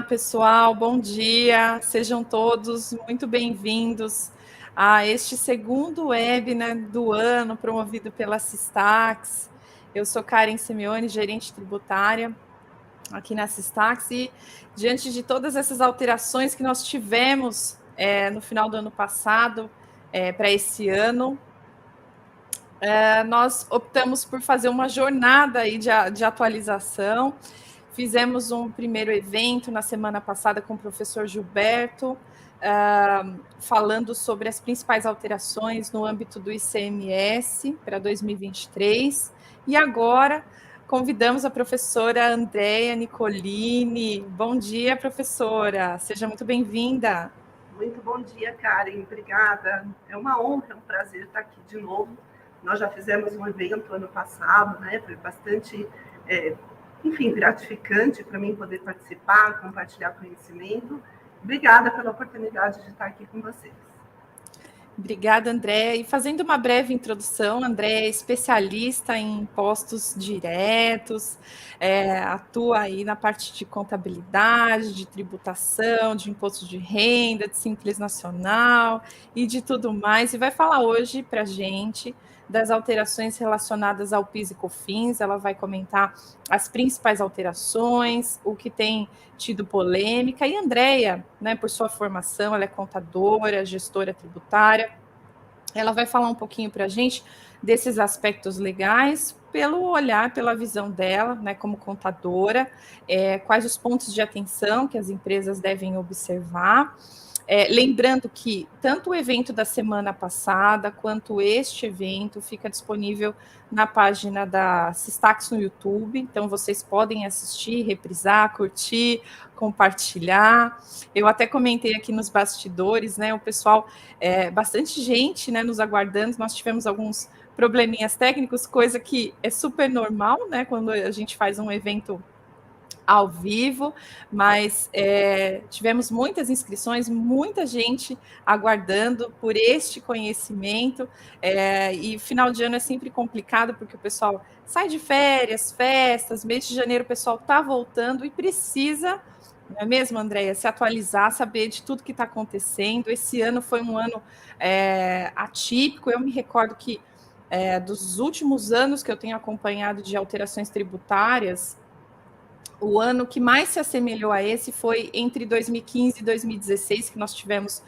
Olá, pessoal, bom dia. Sejam todos muito bem-vindos a este segundo webinar do ano promovido pela Systax. Eu sou Karen Simeone, gerente tributária aqui na Systax, e diante de todas essas alterações que nós tivemos no final do ano passado para esse ano, nós optamos por fazer uma jornada aí de atualização. Fizemos um primeiro evento na semana passada com o professor Gilberto, falando sobre as principais alterações no âmbito do ICMS para 2023. E agora convidamos a professora Andréia Nicolini. Bom dia, professora. Seja muito bem-vinda. Muito bom dia, Karen. Obrigada. É uma honra, é um prazer estar aqui de novo. Nós já fizemos um evento ano passado, né? Foi bastante, gratificante para mim poder participar, compartilhar conhecimento. Obrigada pela oportunidade de estar aqui com vocês. Obrigada, André. E fazendo uma breve introdução, André é especialista em impostos diretos, atua aí na parte de contabilidade, de tributação, de imposto de renda, de Simples Nacional e de tudo mais. E vai falar hoje para a gente das alterações relacionadas ao PIS e COFINS. Ela vai comentar as principais alterações, o que tem tido polêmica. E Andréia, né, por sua formação, ela é contadora, gestora tributária. Ela vai falar um pouquinho para a gente desses aspectos legais, pelo olhar, pela visão dela, né, como contadora, quais os pontos de atenção que as empresas devem observar. Lembrando que tanto o evento da semana passada quanto este evento fica disponível na página da Systax no YouTube, então vocês podem assistir, reprisar, curtir, compartilhar. Eu até comentei aqui nos bastidores, né, o pessoal, bastante gente, né, nos aguardando. Nós tivemos alguns probleminhas técnicos, coisa que é super normal, né, quando a gente faz um evento ao vivo, mas tivemos muitas inscrições, muita gente aguardando por este conhecimento, e final de ano é sempre complicado, porque o pessoal sai de férias, festas, mês de janeiro o pessoal está voltando e precisa, não é mesmo, Andréia, se atualizar, saber de tudo que está acontecendo. Esse ano foi um ano atípico. Eu me recordo que dos últimos anos que eu tenho acompanhado de alterações tributárias, o ano que mais se assemelhou a esse foi entre 2015 e 2016, que nós tivemos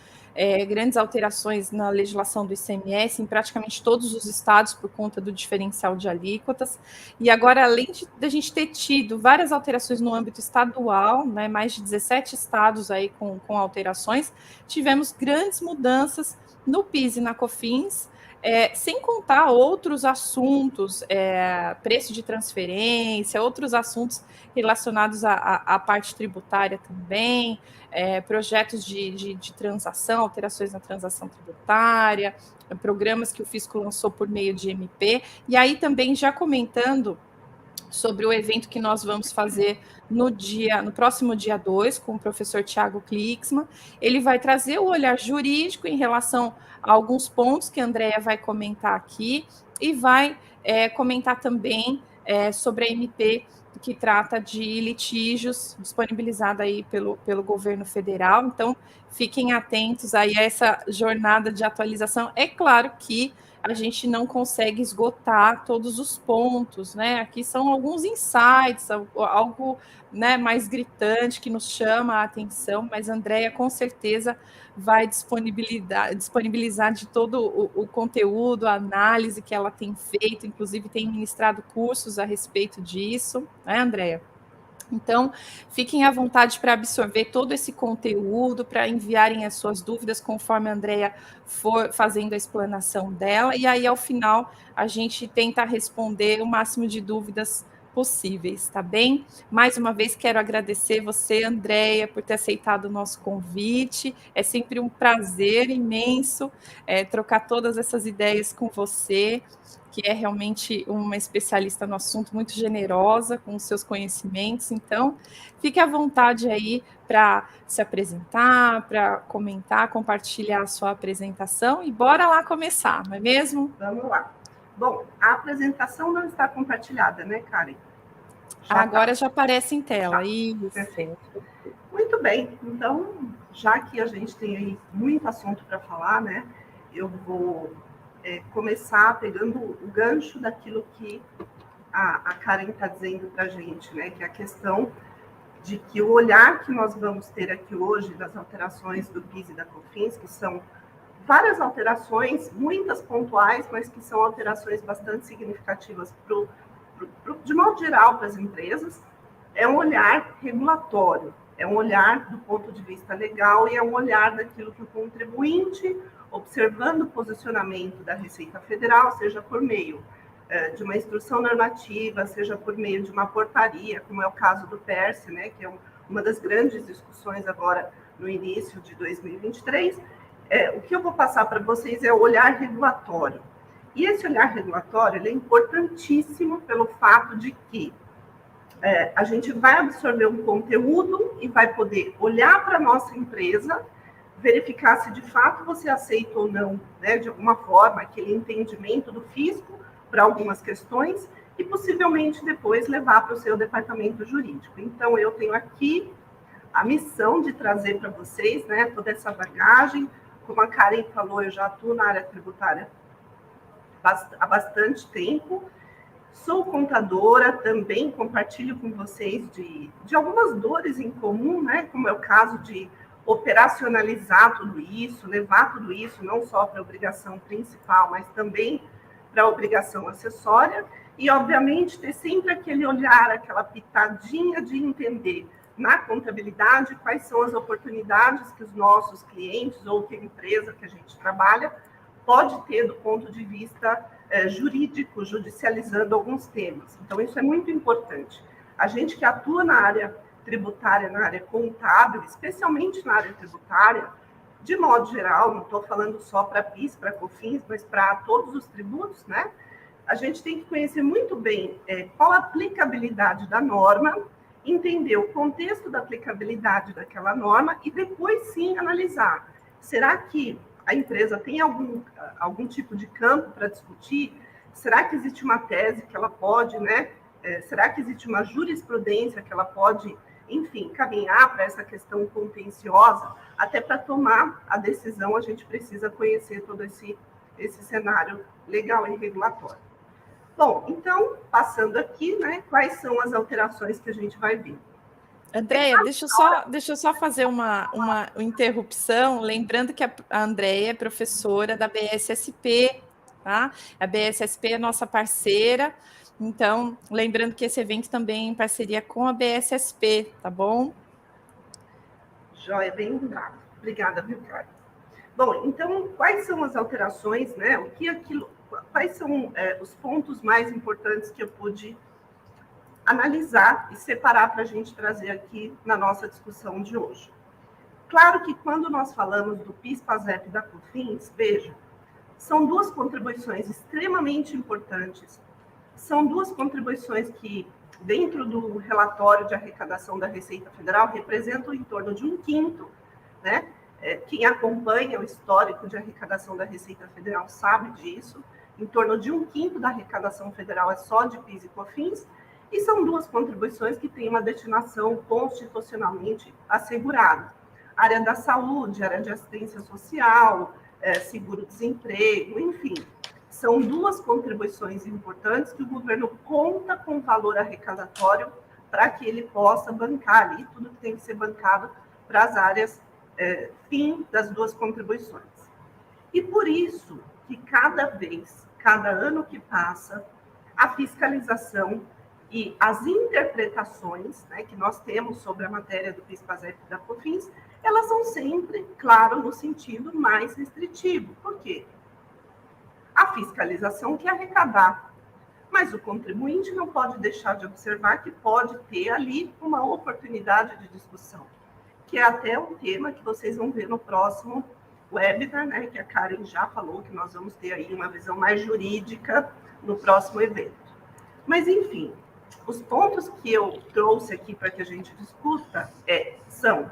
grandes alterações na legislação do ICMS em praticamente todos os estados por conta do diferencial de alíquotas. E agora, além de a gente ter tido várias alterações no âmbito estadual, né, mais de 17 estados aí com alterações, tivemos grandes mudanças no PIS e na COFINS, sem contar outros assuntos, preço de transferência, outros assuntos relacionados à parte tributária também, projetos de transação, alterações na transação tributária, programas que o fisco lançou por meio de MP. E aí também já comentando sobre o evento que nós vamos fazer no próximo dia 2, com o professor Tiago Klixman. Ele vai trazer o olhar jurídico em relação a alguns pontos que a Andréia vai comentar aqui, e vai comentar também sobre a MP que trata de litígios, disponibilizada aí pelo governo federal. Então, fiquem atentos aí a essa jornada de atualização. É claro que a gente não consegue esgotar todos os pontos, né? Aqui são alguns insights, algo, né, mais gritante que nos chama a atenção, mas a Andréia com certeza vai disponibilizar de todo o conteúdo, a análise que ela tem feito, inclusive tem ministrado cursos a respeito disso, né, Andréia? Então, fiquem à vontade para absorver todo esse conteúdo, para enviarem as suas dúvidas conforme a Andréia for fazendo a explanação dela, e aí, ao final, a gente tenta responder o máximo de dúvidas possíveis, tá bem? Mais uma vez, quero agradecer você, Andréia, por ter aceitado o nosso convite. É sempre um prazer imenso trocar todas essas ideias com você, que é realmente uma especialista no assunto, muito generosa com os seus conhecimentos. Então, fique à vontade aí para se apresentar, para comentar, compartilhar a sua apresentação, e bora lá começar, não é mesmo? Vamos lá. Bom, a apresentação não está compartilhada, né, Karen? Agora já aparece em tela. Isso. Perfeito. Muito Muito bem, então, já que a gente tem aí muito assunto para falar, né, eu vou começar pegando o gancho daquilo que a Karen está dizendo para a gente, né, que é a questão de que o olhar que nós vamos ter aqui hoje das alterações do PIS e da COFINS, que são várias alterações, muitas pontuais, mas que são alterações bastante significativas de modo geral para as empresas, é um olhar regulatório, é um olhar do ponto de vista legal e é um olhar daquilo que o contribuinte, observando o posicionamento da Receita Federal, seja por meio de uma instrução normativa, seja por meio de uma portaria, como é o caso do PERSE, né, que é uma das grandes discussões agora no início de 2023, o que eu vou passar para vocês é o olhar regulatório. E esse olhar regulatório ele é importantíssimo pelo fato de que a gente vai absorver um conteúdo e vai poder olhar para a nossa empresa, verificar se de fato você aceita ou não, né, de alguma forma, aquele entendimento do fisco para algumas questões e possivelmente depois levar para o seu departamento jurídico. Então, eu tenho aqui a missão de trazer para vocês, né, toda essa bagagem. Como a Karen falou, eu já atuo na área tributária há bastante tempo. Sou contadora, também compartilho com vocês de algumas dores em comum, né, como é o caso de operacionalizar tudo isso, levar tudo isso não só para a obrigação principal, mas também para a obrigação acessória, e, obviamente, ter sempre aquele olhar, aquela pitadinha de entender na contabilidade quais são as oportunidades que os nossos clientes ou que a empresa que a gente trabalha pode ter do ponto de vista jurídico, judicializando alguns temas. Então, isso é muito importante. A gente que atua na área tributária, na área contábil, especialmente na área tributária, de modo geral, não estou falando só para PIS, para COFINS, mas para todos os tributos, né? A gente tem que conhecer muito bem qual a aplicabilidade da norma, entender o contexto da aplicabilidade daquela norma e depois sim analisar. Será que a empresa tem algum tipo de campo para discutir? Será que existe uma tese que ela pode, né? Será que existe uma jurisprudência que ela pode, enfim, caminhar para essa questão contenciosa? Até para tomar a decisão, a gente precisa conhecer todo esse cenário legal e regulatório. Bom, então, passando aqui, né, quais são as alterações que a gente vai ver? Andréia, deixa eu só fazer uma interrupção, lembrando que a Andréia é professora da BSSP, tá? A BSSP é nossa parceira, então, lembrando que esse evento também é em parceria com a BSSP, tá bom? Joia, bem lembrado. Obrigada, viu, Clara? Bom, então, quais são as alterações, né? Quais são os pontos mais importantes que eu pude analisar e separar para a gente trazer aqui na nossa discussão de hoje? Claro que quando nós falamos do PIS, PASEP e da COFINS, veja, são duas contribuições extremamente importantes. São duas contribuições que, dentro do relatório de arrecadação da Receita Federal, representam em torno de 1/5, né? Quem acompanha o histórico de arrecadação da Receita Federal sabe disso. Em torno de 1/5 da arrecadação federal é só de PIS e COFINS, e são duas contribuições que têm uma destinação constitucionalmente assegurada. Área da saúde, área de assistência social, seguro-desemprego, enfim. São duas contribuições importantes que o governo conta com valor arrecadatório para que ele possa bancar ali tudo que tem que ser bancado para as áreas fim das duas contribuições. E por isso que cada ano que passa, a fiscalização e as interpretações, né, que nós temos sobre a matéria do PIS, PASEP e da COFINS, elas são sempre, claro, no sentido mais restritivo. Por quê? A fiscalização quer arrecadar, mas o contribuinte não pode deixar de observar que pode ter ali uma oportunidade de discussão, que é até um tema que vocês vão ver no próximo webinar, né, que a Karen já falou, que nós vamos ter aí uma visão mais jurídica no próximo evento. Mas, enfim, os pontos que eu trouxe aqui para que a gente discuta são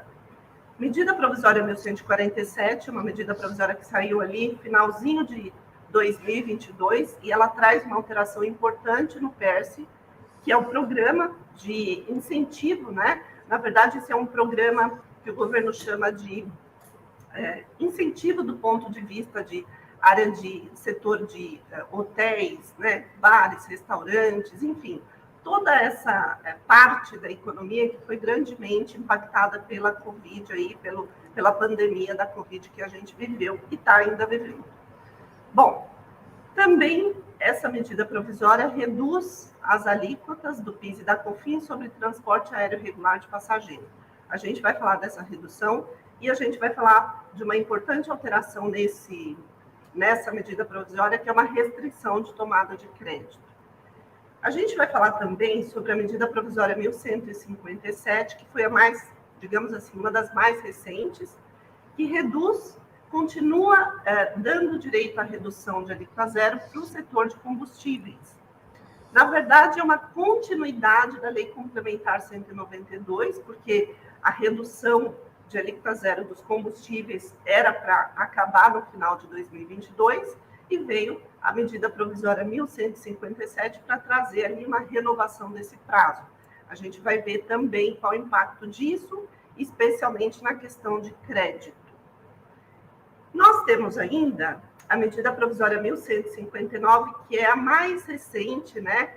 medida provisória 1147, uma medida provisória que saiu ali finalzinho de 2022, e ela traz uma alteração importante no PERSE, que é o programa de incentivo, né? Na verdade, esse é um programa que o governo chama de incentivo do ponto de vista de área de setor de hotéis, né, bares, restaurantes, enfim, toda essa parte da economia que foi grandemente impactada pela Covid, aí, pela pandemia da Covid que a gente viveu e está ainda vivendo. Bom, também essa medida provisória reduz as alíquotas do PIS e da COFINS sobre transporte aéreo regular de passageiro. A gente vai falar dessa redução e a gente vai falar de uma importante alteração nessa medida provisória, que é uma restrição de tomada de crédito. A gente vai falar também sobre a medida provisória 1157, que foi a mais, digamos assim, uma das mais recentes, que continua dando direito à redução de alíquota zero para o setor de combustíveis. Na verdade, é uma continuidade da Lei Complementar 192, porque a redução de alíquota zero dos combustíveis era para acabar no final de 2022 e veio a medida provisória 1157 para trazer ali uma renovação desse prazo. A gente vai ver também qual o impacto disso, especialmente na questão de crédito. Nós temos ainda a medida provisória 1159, que é a mais recente, né,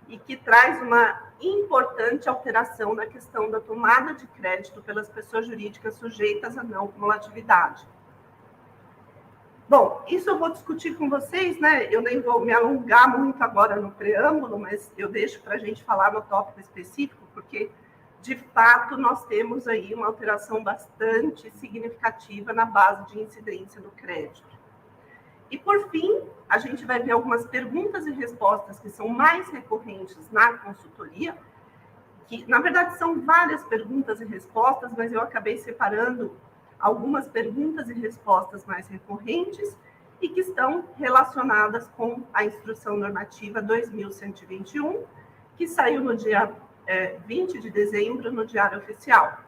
e que traz uma importante alteração na questão da tomada de crédito pelas pessoas jurídicas sujeitas à não cumulatividade. Bom, isso eu vou discutir com vocês, né? Eu nem vou me alongar muito agora no preâmbulo, mas eu deixo para a gente falar no tópico específico, porque, de fato, nós temos aí uma alteração bastante significativa na base de incidência do crédito. E, por fim, a gente vai ver algumas perguntas e respostas que são mais recorrentes na consultoria, que, na verdade, são várias perguntas e respostas, mas eu acabei separando algumas perguntas e respostas mais recorrentes e que estão relacionadas com a Instrução Normativa 2121, que saiu no dia 20 de dezembro no Diário Oficial,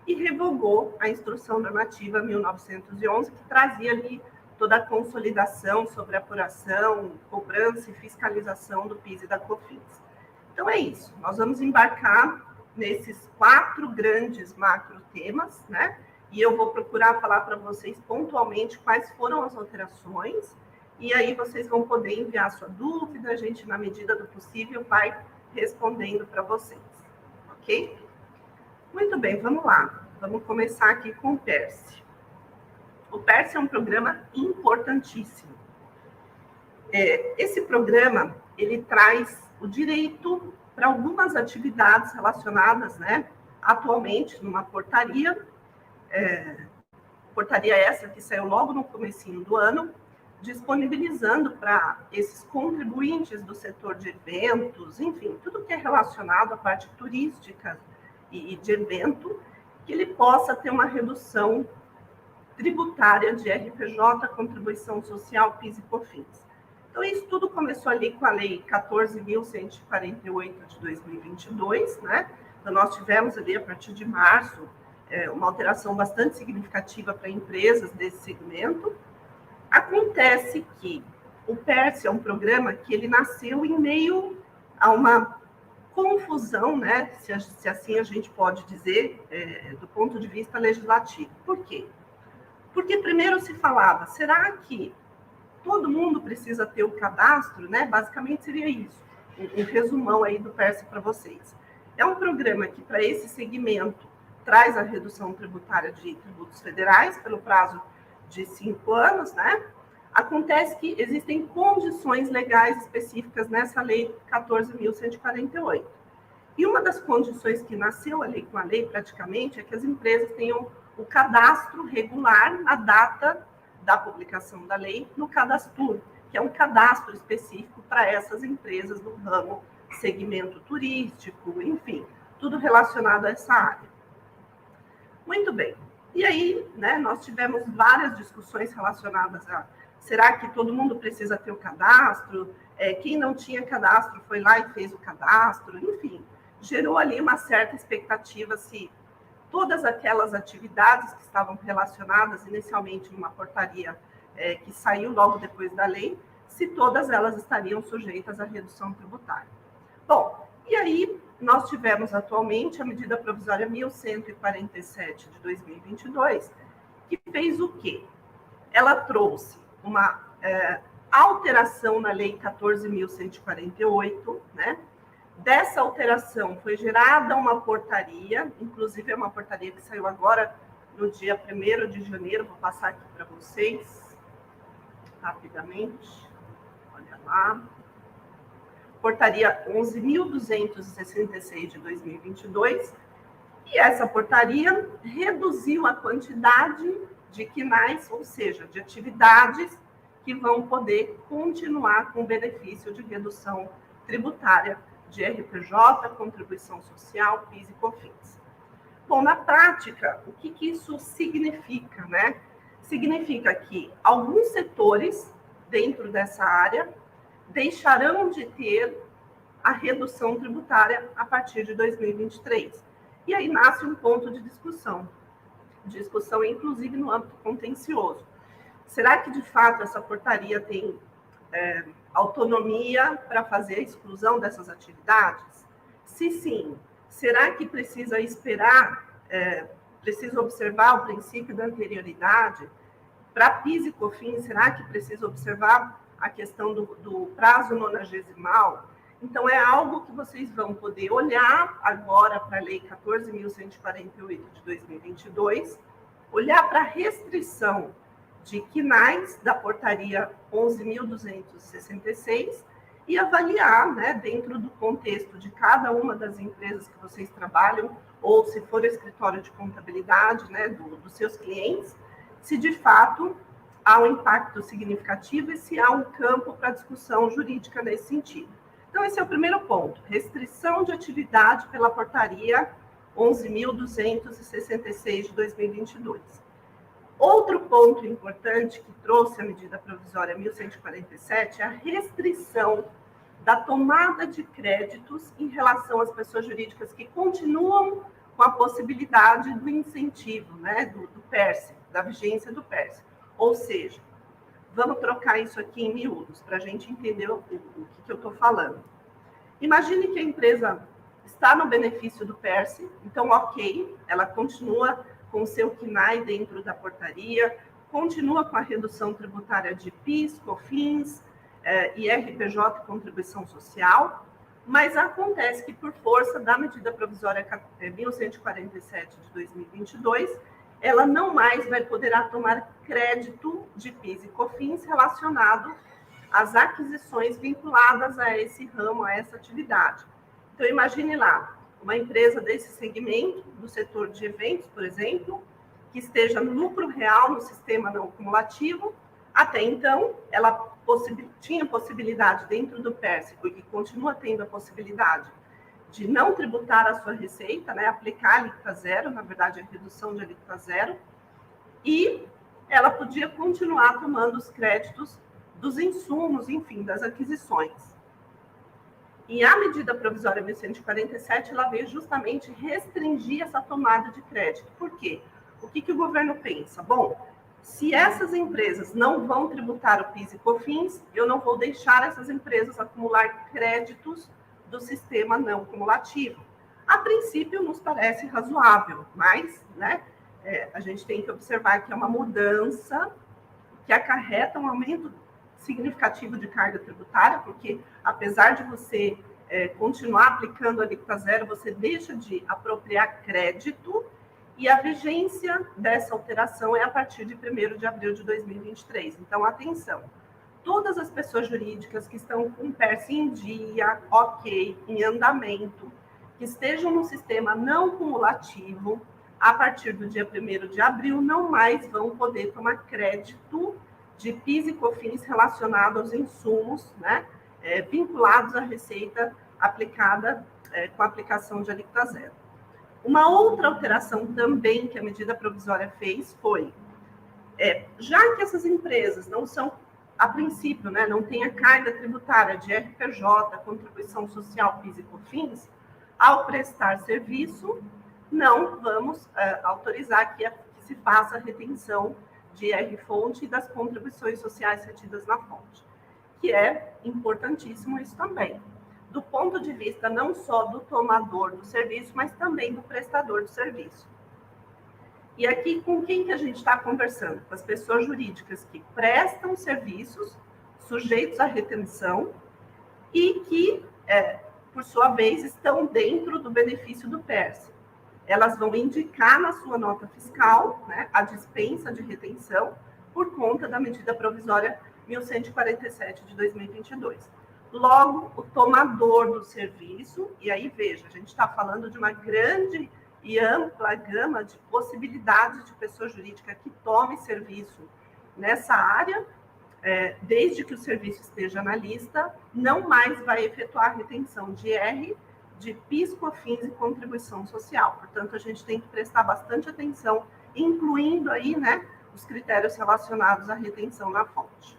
e revogou a Instrução Normativa 1911, que trazia ali toda a consolidação sobre apuração, cobrança e fiscalização do PIS e da COFINS. Então é isso, nós vamos embarcar nesses 4 grandes macro temas, né? E eu vou procurar falar para vocês pontualmente quais foram as alterações, e aí vocês vão poder enviar sua dúvida, a gente, na medida do possível, vai respondendo para vocês, ok? Muito bem, vamos lá. Vamos começar aqui com o PERSE. O PERSE é um programa importantíssimo. Esse programa, ele traz o direito para algumas atividades relacionadas, né, atualmente, numa portaria, portaria essa que saiu logo no comecinho do ano, disponibilizando para esses contribuintes do setor de eventos, enfim, tudo que é relacionado à parte turística e de evento, que ele possa ter uma redução tributária de RPJ, contribuição social, PIS e COFINS. Então, isso tudo começou ali com a Lei 14.148 de 2022, né? Então, nós tivemos ali, a partir de março, uma alteração bastante significativa para empresas desse segmento. Acontece que o PERSE é um programa que ele nasceu em meio a uma confusão, né, se assim a gente pode dizer, do ponto de vista legislativo. Por quê? Porque primeiro se falava, será que todo mundo precisa ter o cadastro, né? Basicamente seria isso, um resumão aí do PERSE para vocês. É um programa que, para esse segmento, traz a redução tributária de tributos federais pelo prazo de 5 anos, né? Acontece que existem condições legais específicas nessa Lei 14.148. E uma das condições que nasceu ali com a lei, praticamente, é que as empresas tenham o cadastro regular na data da publicação da lei no Cadastro, que é um cadastro específico para essas empresas do ramo segmento turístico, enfim, tudo relacionado a essa área. Muito bem. E aí, né, nós tivemos várias discussões relacionadas a será que todo mundo precisa ter o cadastro? Quem não tinha cadastro foi lá e fez o cadastro, enfim, gerou ali uma certa expectativa se todas aquelas atividades que estavam relacionadas inicialmente numa portaria que saiu logo depois da lei, se todas elas estariam sujeitas à redução tributária. Bom, e aí nós tivemos atualmente a medida provisória 1147 de 2022, que fez o quê? Ela trouxe uma alteração na Lei 14.148, né? Dessa alteração foi gerada uma portaria, inclusive é uma portaria que saiu agora no dia 1º de janeiro, vou passar aqui para vocês rapidamente, olha lá. Portaria 11.266 de 2022, e essa portaria reduziu a quantidade de quinais, ou seja, de atividades que vão poder continuar com o benefício de redução tributária de RPJ, contribuição social, PIS e COFINS. Bom, na prática, o que isso significa, né? Significa que alguns setores dentro dessa área deixarão de ter a redução tributária a partir de 2023. E aí nasce um ponto de discussão inclusive no âmbito contencioso. Será que, de fato, essa portaria tem autonomia para fazer a exclusão dessas atividades? Se sim, será que precisa esperar, precisa observar o princípio da anterioridade? Para PIS e COFINS, será que precisa observar a questão do prazo nonagesimal? Então, é algo que vocês vão poder olhar agora para a Lei 14.148 de 2022, olhar para a restrição de quinais da portaria 11.266 e avaliar, né, dentro do contexto de cada uma das empresas que vocês trabalham, ou se for escritório de contabilidade, né, dos seus clientes, se de fato há um impacto significativo e se há um campo para discussão jurídica nesse sentido. Então, esse é o primeiro ponto, restrição de atividade pela portaria 11.266 de 2022. Outro ponto importante que trouxe a medida provisória 1147 é a restrição da tomada de créditos em relação às pessoas jurídicas que continuam com a possibilidade do incentivo, né, do PERSE, da vigência do PERSE. Ou seja, vamos trocar isso aqui em miúdos, para a gente entender o que eu estou falando. Imagine que a empresa está no benefício do PERSE, então, ok, ela continua com o seu KNAI dentro da portaria, continua com a redução tributária de PIS, COFINS, IRPJ e contribuição social, mas acontece que, por força da medida provisória 1147 de 2022, ela não mais vai poder tomar crédito de PIS e COFINS relacionado às aquisições vinculadas a esse ramo, a essa atividade. Então, imagine lá, uma empresa desse segmento, do setor de eventos, por exemplo, que esteja no lucro real no sistema não cumulativo. Até então, ela tinha possibilidade dentro do PERSE, e continua tendo a possibilidade de não tributar a sua receita, né, aplicar a alíquota zero, na verdade, a redução de alíquota zero, e ela podia continuar tomando os créditos dos insumos, enfim, das aquisições. E a medida provisória 1147, ela veio justamente restringir essa tomada de crédito. Por quê? O que o governo pensa? Bom, se essas empresas não vão tributar o PIS e COFINS, eu não vou deixar essas empresas acumular créditos do sistema não cumulativo. A princípio, nos parece razoável, mas, né, a gente tem que observar que é uma mudança que acarreta um aumento significativo de carga tributária, porque apesar de você continuar aplicando a alíquota zero, você deixa de apropriar crédito, e a vigência dessa alteração é a partir de 1º de abril de 2023. Então, atenção, todas as pessoas jurídicas que estão com PERSE em dia, ok, em andamento, que estejam no sistema não cumulativo, a partir do dia 1º de abril, não mais vão poder tomar crédito de PIS e COFINS relacionado aos insumos, né, vinculados à receita aplicada com a aplicação de alíquota zero. Uma outra alteração também que a medida provisória fez foi, já que essas empresas não são, a princípio, né, não têm a carga tributária de RPJ, contribuição social, PIS e COFINS, ao prestar serviço, não vamos autorizar que se faça a retenção de R-fonte e das contribuições sociais retidas na fonte, que é importantíssimo isso também. do ponto de vista não só do tomador do serviço, mas também do prestador do serviço. E aqui, com quem que a gente está conversando? Com as pessoas jurídicas que prestam serviços sujeitos à retenção e que, por sua vez, estão dentro do benefício do PERSE. Elas vão indicar na sua nota fiscal, né, a dispensa de retenção por conta da medida provisória 1147 de 2022. Logo, o tomador do serviço, e aí veja, a gente está falando de uma grande e ampla gama de possibilidades de pessoa jurídica que tome serviço nessa área, desde que o serviço esteja na lista, não mais vai efetuar a retenção de IR, de PIS, COFINS e contribuição social. Portanto, a gente tem que prestar bastante atenção, incluindo aí, né, os critérios relacionados à retenção na fonte.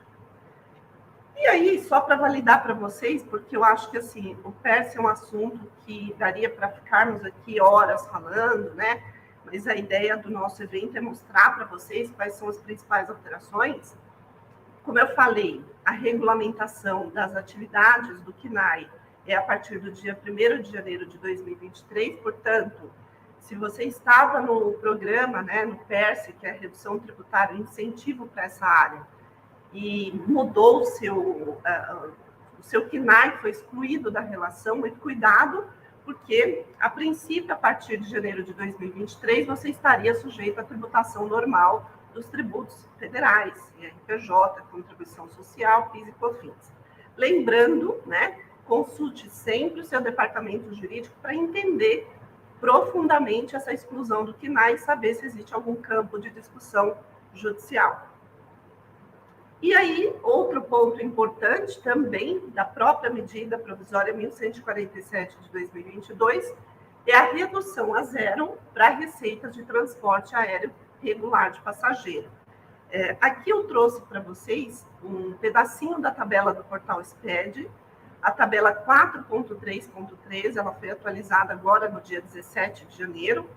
E aí, só para validar para vocês, porque eu acho que assim, o PERSE é um assunto que daria para ficarmos aqui horas falando, né? Mas a ideia do nosso evento é mostrar para vocês quais são as principais alterações. Como eu falei, a regulamentação das atividades do CNAE é a partir do dia 1º de janeiro de 2023, portanto, se você estava no programa, né, no PERSE, que é a redução tributária, incentivo para essa área, e mudou o seu CNAE, foi excluído da relação, muito cuidado, porque, a princípio, a partir de janeiro de 2023, você estaria sujeito à tributação normal dos tributos federais, IRPJ, contribuição social, PIS e COFINS. Lembrando, né, consulte sempre o seu departamento jurídico para entender profundamente essa exclusão do CNAE e saber se existe algum campo de discussão judicial. E aí, outro ponto importante também da própria medida provisória 1147 de 2022 é a redução a zero para receitas de transporte aéreo regular de passageiro. Aqui eu trouxe para vocês um pedacinho da tabela do portal SPED, a tabela 4.3.3, ela foi atualizada agora no dia 17 de janeiro,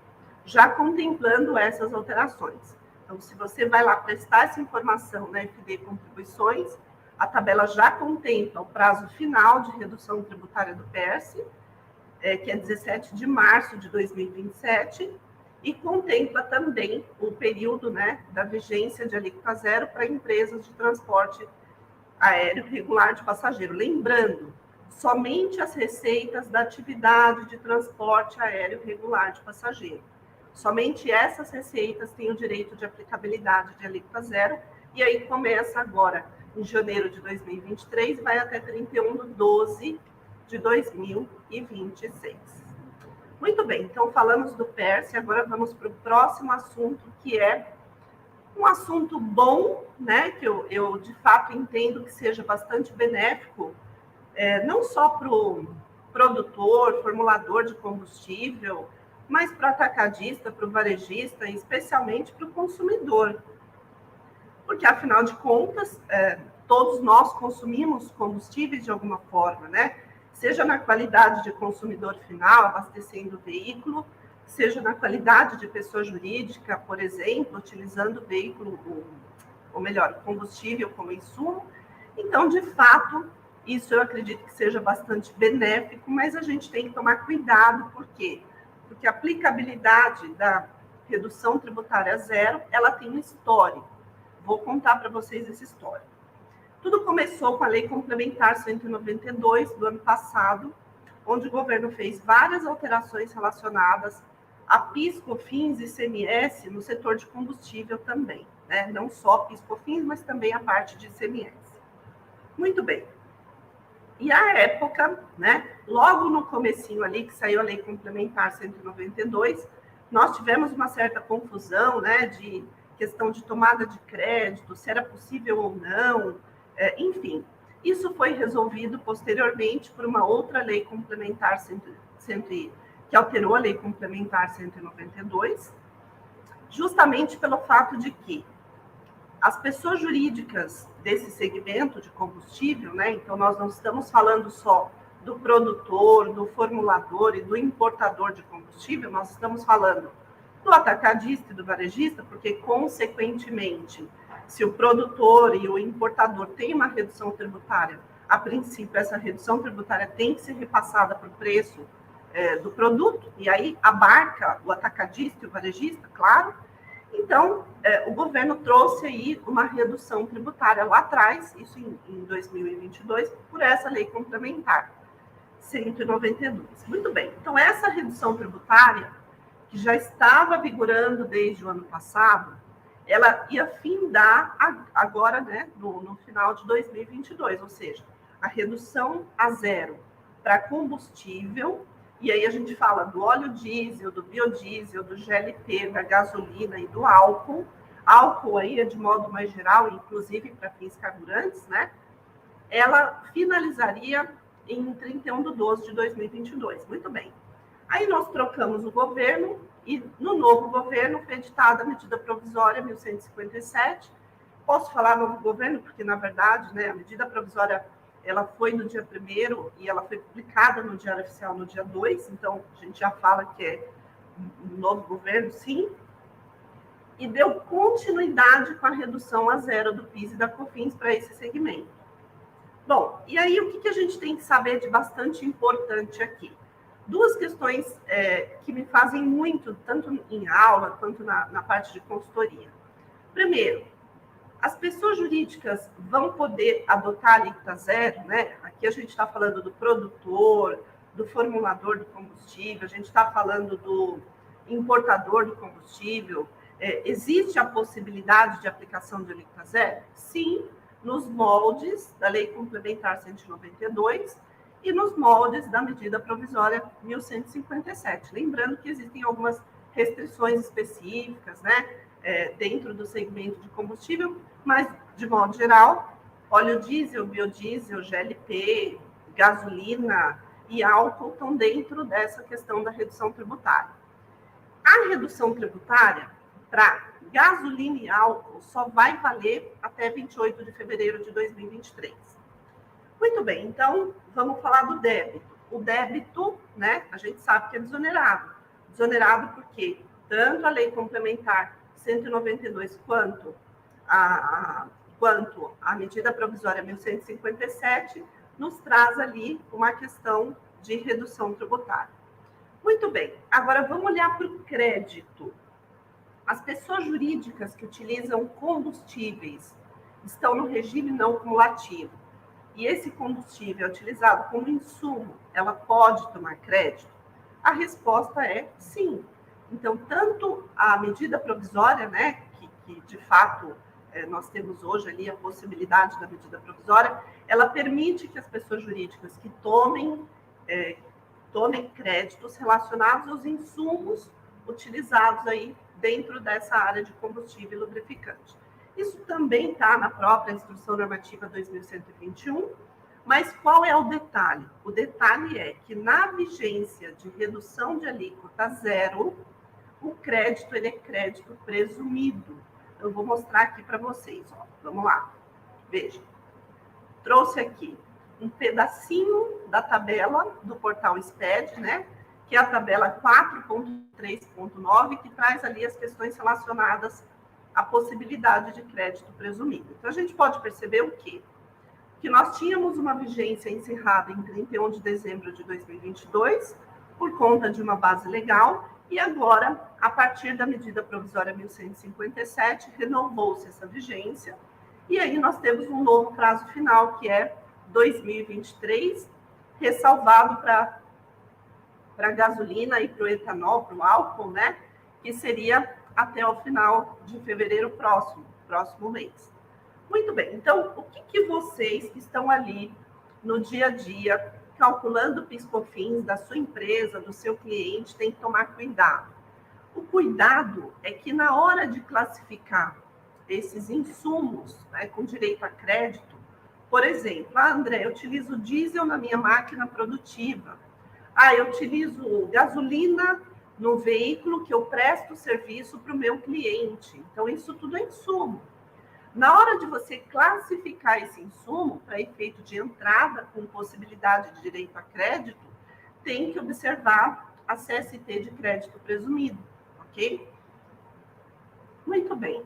já contemplando essas alterações. Então, se você vai lá prestar essa informação na FD Contribuições, a tabela já contempla o prazo final de redução tributária do PERSE, que é 17 de março de 2027, e contempla também o período, né, da vigência de alíquota zero para empresas de transporte aéreo regular de passageiro. Lembrando, somente as receitas da atividade de transporte aéreo regular de passageiro. Somente essas receitas têm o direito de aplicabilidade de alíquota zero, e aí começa agora, em janeiro de 2023, vai até 31/12 de 2026. Muito bem, então falamos do PERSE, agora vamos para o próximo assunto, que é um assunto bom, né, que eu de fato entendo que seja bastante benéfico, não só para o produtor, formulador de combustível, mas para o atacadista, para o varejista e especialmente para o consumidor. Porque, afinal de contas, todos nós consumimos combustíveis de alguma forma, né? Seja na qualidade de consumidor final, abastecendo o veículo, seja na qualidade de pessoa jurídica, por exemplo, utilizando o veículo, ou melhor, o combustível como insumo. Então, de fato, isso eu acredito que seja bastante benéfico, mas a gente tem que tomar cuidado, por quê? Porque a aplicabilidade da redução tributária zero, ela tem um histórico. Vou contar para vocês esse histórico. Tudo começou com a Lei Complementar 192 do ano passado, onde o governo fez várias alterações relacionadas a PIS, COFINS e ICMS no setor de combustível também, né? Não só PIS, COFINS, mas também a parte de ICMS. Muito bem. E à época, né, logo no comecinho ali, que saiu a Lei Complementar 192, nós tivemos uma certa confusão, né, de questão de tomada de crédito, se era possível ou não, enfim. Isso foi resolvido posteriormente por uma outra Lei Complementar que alterou a Lei Complementar 192, justamente pelo fato de que as pessoas jurídicas desse segmento de combustível, né? Então, nós não estamos falando só do produtor, do formulador e do importador de combustível, nós estamos falando do atacadista e do varejista, porque, consequentemente, se o produtor e o importador têm uma redução tributária a princípio, essa redução tributária tem que ser repassada para o preço do produto, e aí abarca o atacadista e o varejista, claro. Então, o governo trouxe aí uma redução tributária lá atrás, isso em 2022, por essa lei complementar 192. Muito bem, então essa redução tributária, que já estava vigorando desde o ano passado, ela ia findar agora, né, no final de 2022, ou seja, a redução a zero para combustível, e aí a gente fala do óleo diesel, do biodiesel, do GLP, da gasolina e do álcool. Álcool aí é de modo mais geral, inclusive para fins carburantes, né? Ela finalizaria em 31/12 de 2022. Muito bem. Aí nós trocamos o governo e no novo governo foi editada a medida provisória 1157. Posso falar novo governo porque, na verdade, né, a medida provisória ela foi no dia 1º e ela foi publicada no Diário Oficial no dia 2, então a gente já fala que é um novo governo, sim, e deu continuidade com a redução a zero do PIS e da COFINS para esse segmento. Bom, e aí o que a gente tem que saber de bastante importante aqui? Duas questões que me fazem muito, tanto em aula quanto na parte de consultoria. Primeiro, as pessoas jurídicas vão poder adotar a alíquota zero, né? Aqui a gente está falando do produtor, do formulador do combustível, a gente está falando do importador do combustível. Existe a possibilidade de aplicação de alíquota zero? Sim, nos moldes da Lei Complementar 192 e nos moldes da medida provisória 1157. Lembrando que existem algumas restrições específicas, né? Dentro do segmento de combustível, mas, de modo geral, óleo diesel, biodiesel, GLP, gasolina e álcool estão dentro dessa questão da redução tributária. A redução tributária para gasolina e álcool só vai valer até 28 de fevereiro de 2023. Muito bem, então, vamos falar do débito. O débito, né, a gente sabe que é desonerado. Desonerado porque tanto a lei complementar 192 quanto a medida provisória 1157 nos traz ali uma questão de redução tributária. Muito bem, agora vamos olhar para o crédito. As pessoas jurídicas que utilizam combustíveis estão no regime não cumulativo e esse combustível é utilizado como insumo, ela pode tomar crédito? A resposta é sim. Então, tanto a medida provisória, né, que de fato nós temos hoje ali a possibilidade da medida provisória, ela permite que as pessoas jurídicas que tomem créditos relacionados aos insumos utilizados aí dentro dessa área de combustível e lubrificante. Isso também está na própria Instrução Normativa 2121, mas qual é o detalhe? O detalhe é que na vigência de redução de alíquota zero, o crédito ele é crédito presumido. Eu vou mostrar aqui para vocês. Ó. Vamos lá. Veja. Trouxe aqui um pedacinho da tabela do portal SPED, né? Que é a tabela 4.3.9, que traz ali as questões relacionadas à possibilidade de crédito presumido. Então, a gente pode perceber o quê? Que nós tínhamos uma vigência encerrada em 31 de dezembro de 2022, por conta de uma base legal, e agora, a partir da medida provisória 1157, renovou-se essa vigência, e aí nós temos um novo prazo final, que é 2023, ressalvado para a gasolina e para o etanol, para o álcool, né? Que seria até o final de fevereiro próximo mês. Muito bem, então, o que vocês que estão ali no dia a dia, calculando o PIS/COFINS da sua empresa, do seu cliente, tem que tomar cuidado? O cuidado é que na hora de classificar esses insumos, né, com direito a crédito, por exemplo, André, eu utilizo diesel na minha máquina produtiva. Eu utilizo gasolina no veículo que eu presto serviço para o meu cliente. Então, isso tudo é insumo. Na hora de você classificar esse insumo para efeito de entrada com possibilidade de direito a crédito, tem que observar a CST de crédito presumido, ok? Muito bem.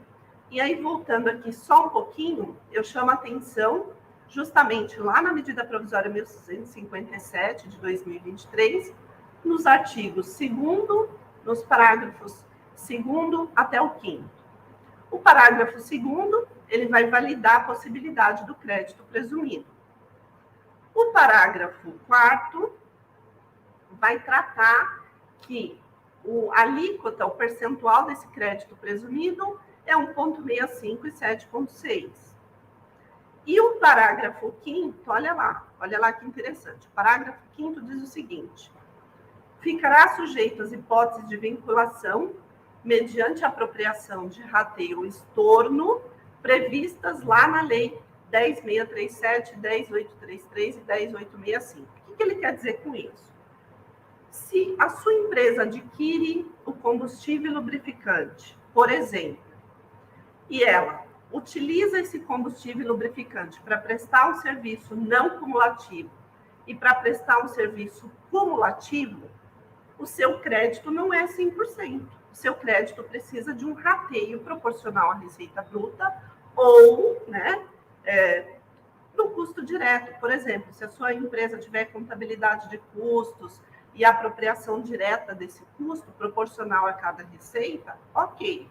E aí, voltando aqui só um pouquinho, eu chamo a atenção justamente lá na medida provisória 1157 de 2023, nos artigos 2º, nos parágrafos 2º até o 5º. O parágrafo 2º, ele vai validar a possibilidade do crédito presumido. O parágrafo 4º vai tratar que a alíquota, o percentual desse crédito presumido é 1,65 e 7,6. E o parágrafo 5º, olha lá que interessante. O parágrafo 5º diz o seguinte: ficará sujeito às hipóteses de vinculação mediante apropriação de rateio ou estorno previstas lá na Lei 10.637, 10.833 e 10.865. O que ele quer dizer com isso? Se a sua empresa adquire o combustível lubrificante, por exemplo, e ela utiliza esse combustível lubrificante para prestar um serviço não cumulativo e para prestar um serviço cumulativo, o seu crédito não é 100%. O seu crédito precisa de um rateio proporcional à receita bruta ou, no custo direto. Por exemplo, se a sua empresa tiver contabilidade de custos e apropriação direta desse custo proporcional a cada receita, ok.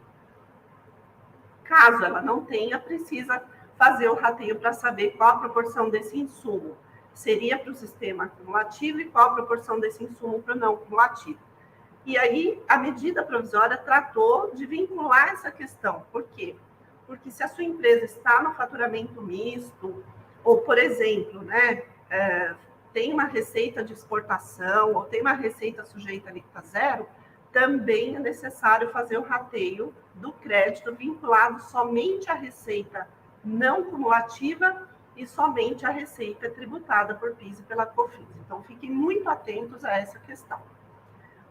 Caso ela não tenha, precisa fazer o rateio para saber qual a proporção desse insumo seria para o sistema acumulativo e qual a proporção desse insumo para o não acumulativo. E aí, a medida provisória tratou de vincular essa questão. Por quê? Porque se a sua empresa está no faturamento misto, ou, por exemplo, tem uma receita de exportação, ou tem uma receita sujeita a alíquota zero, também é necessário fazer o rateio do crédito vinculado somente à receita não cumulativa e somente à receita tributada por PIS e pela COFINS. Então, fiquem muito atentos a essa questão.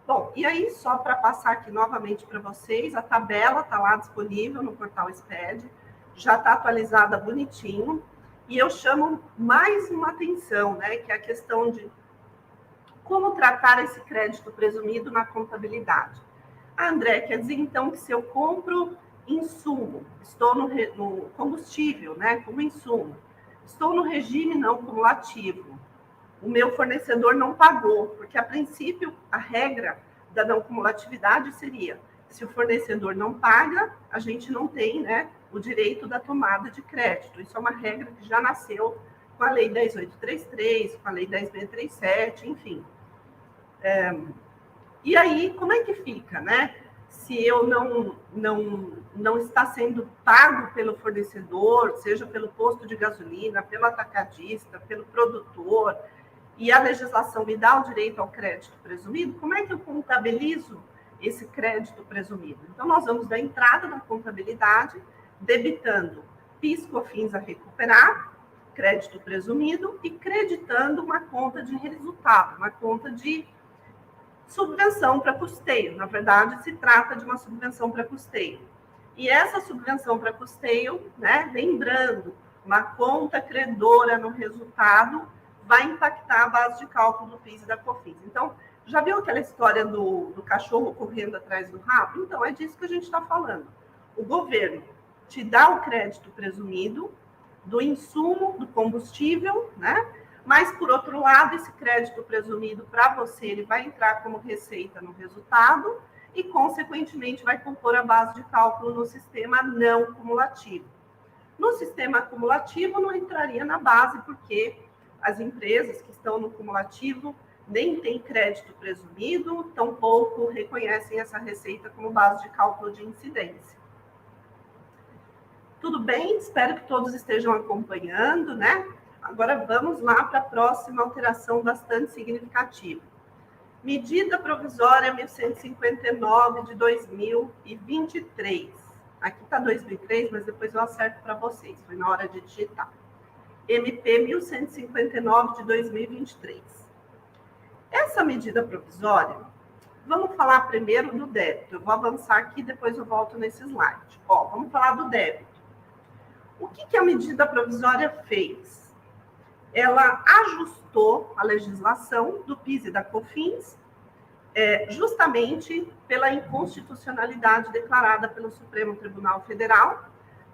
Bom, e aí, só para passar aqui novamente para vocês, a tabela está lá disponível no portal SPED, já está atualizada bonitinho, e eu chamo mais uma atenção, que é a questão de como tratar esse crédito presumido na contabilidade. André, quer dizer, então, que se eu compro insumo, estou no combustível, como insumo, estou no regime não cumulativo, o meu fornecedor não pagou, porque, a princípio, a regra da não cumulatividade seria, se o fornecedor não paga, a gente não tem, o direito da tomada de crédito. Isso é uma regra que já nasceu com a Lei 10.833, com a Lei 10.637, enfim. E aí, como é que fica, Se eu não está sendo pago pelo fornecedor, seja pelo posto de gasolina, pelo atacadista, pelo produtor, e a legislação me dá o direito ao crédito presumido, como é que eu contabilizo esse crédito presumido? Então, nós vamos dar entrada na contabilidade, debitando PIS, COFINS a recuperar, crédito presumido, e creditando uma conta de resultado, uma conta de subvenção para custeio. Na verdade, se trata de uma subvenção para custeio. E essa subvenção para custeio, lembrando, uma conta credora no resultado vai impactar a base de cálculo do PIS e da COFINS. Então, já viu aquela história do cachorro correndo atrás do rabo? Então, é disso que a gente está falando. O governo te dá o crédito presumido do insumo, do combustível, mas, por outro lado, esse crédito presumido para você, ele vai entrar como receita no resultado e, consequentemente, vai compor a base de cálculo no sistema não cumulativo. No sistema acumulativo, não entraria na base, porque as empresas que estão no cumulativo nem têm crédito presumido, tampouco reconhecem essa receita como base de cálculo de incidência. Tudo bem? Espero que todos estejam acompanhando, Agora vamos lá para a próxima alteração bastante significativa. Medida provisória 1159 de 2023. Aqui está 2003, mas depois eu acerto para vocês, foi na hora de digitar. MP 1159 de 2023. Essa medida provisória, vamos falar primeiro do débito. Eu vou avançar aqui, depois eu volto nesse slide. Vamos falar do débito. O que a medida provisória fez? Ela ajustou a legislação do PIS e da COFINS, justamente pela inconstitucionalidade declarada pelo Supremo Tribunal Federal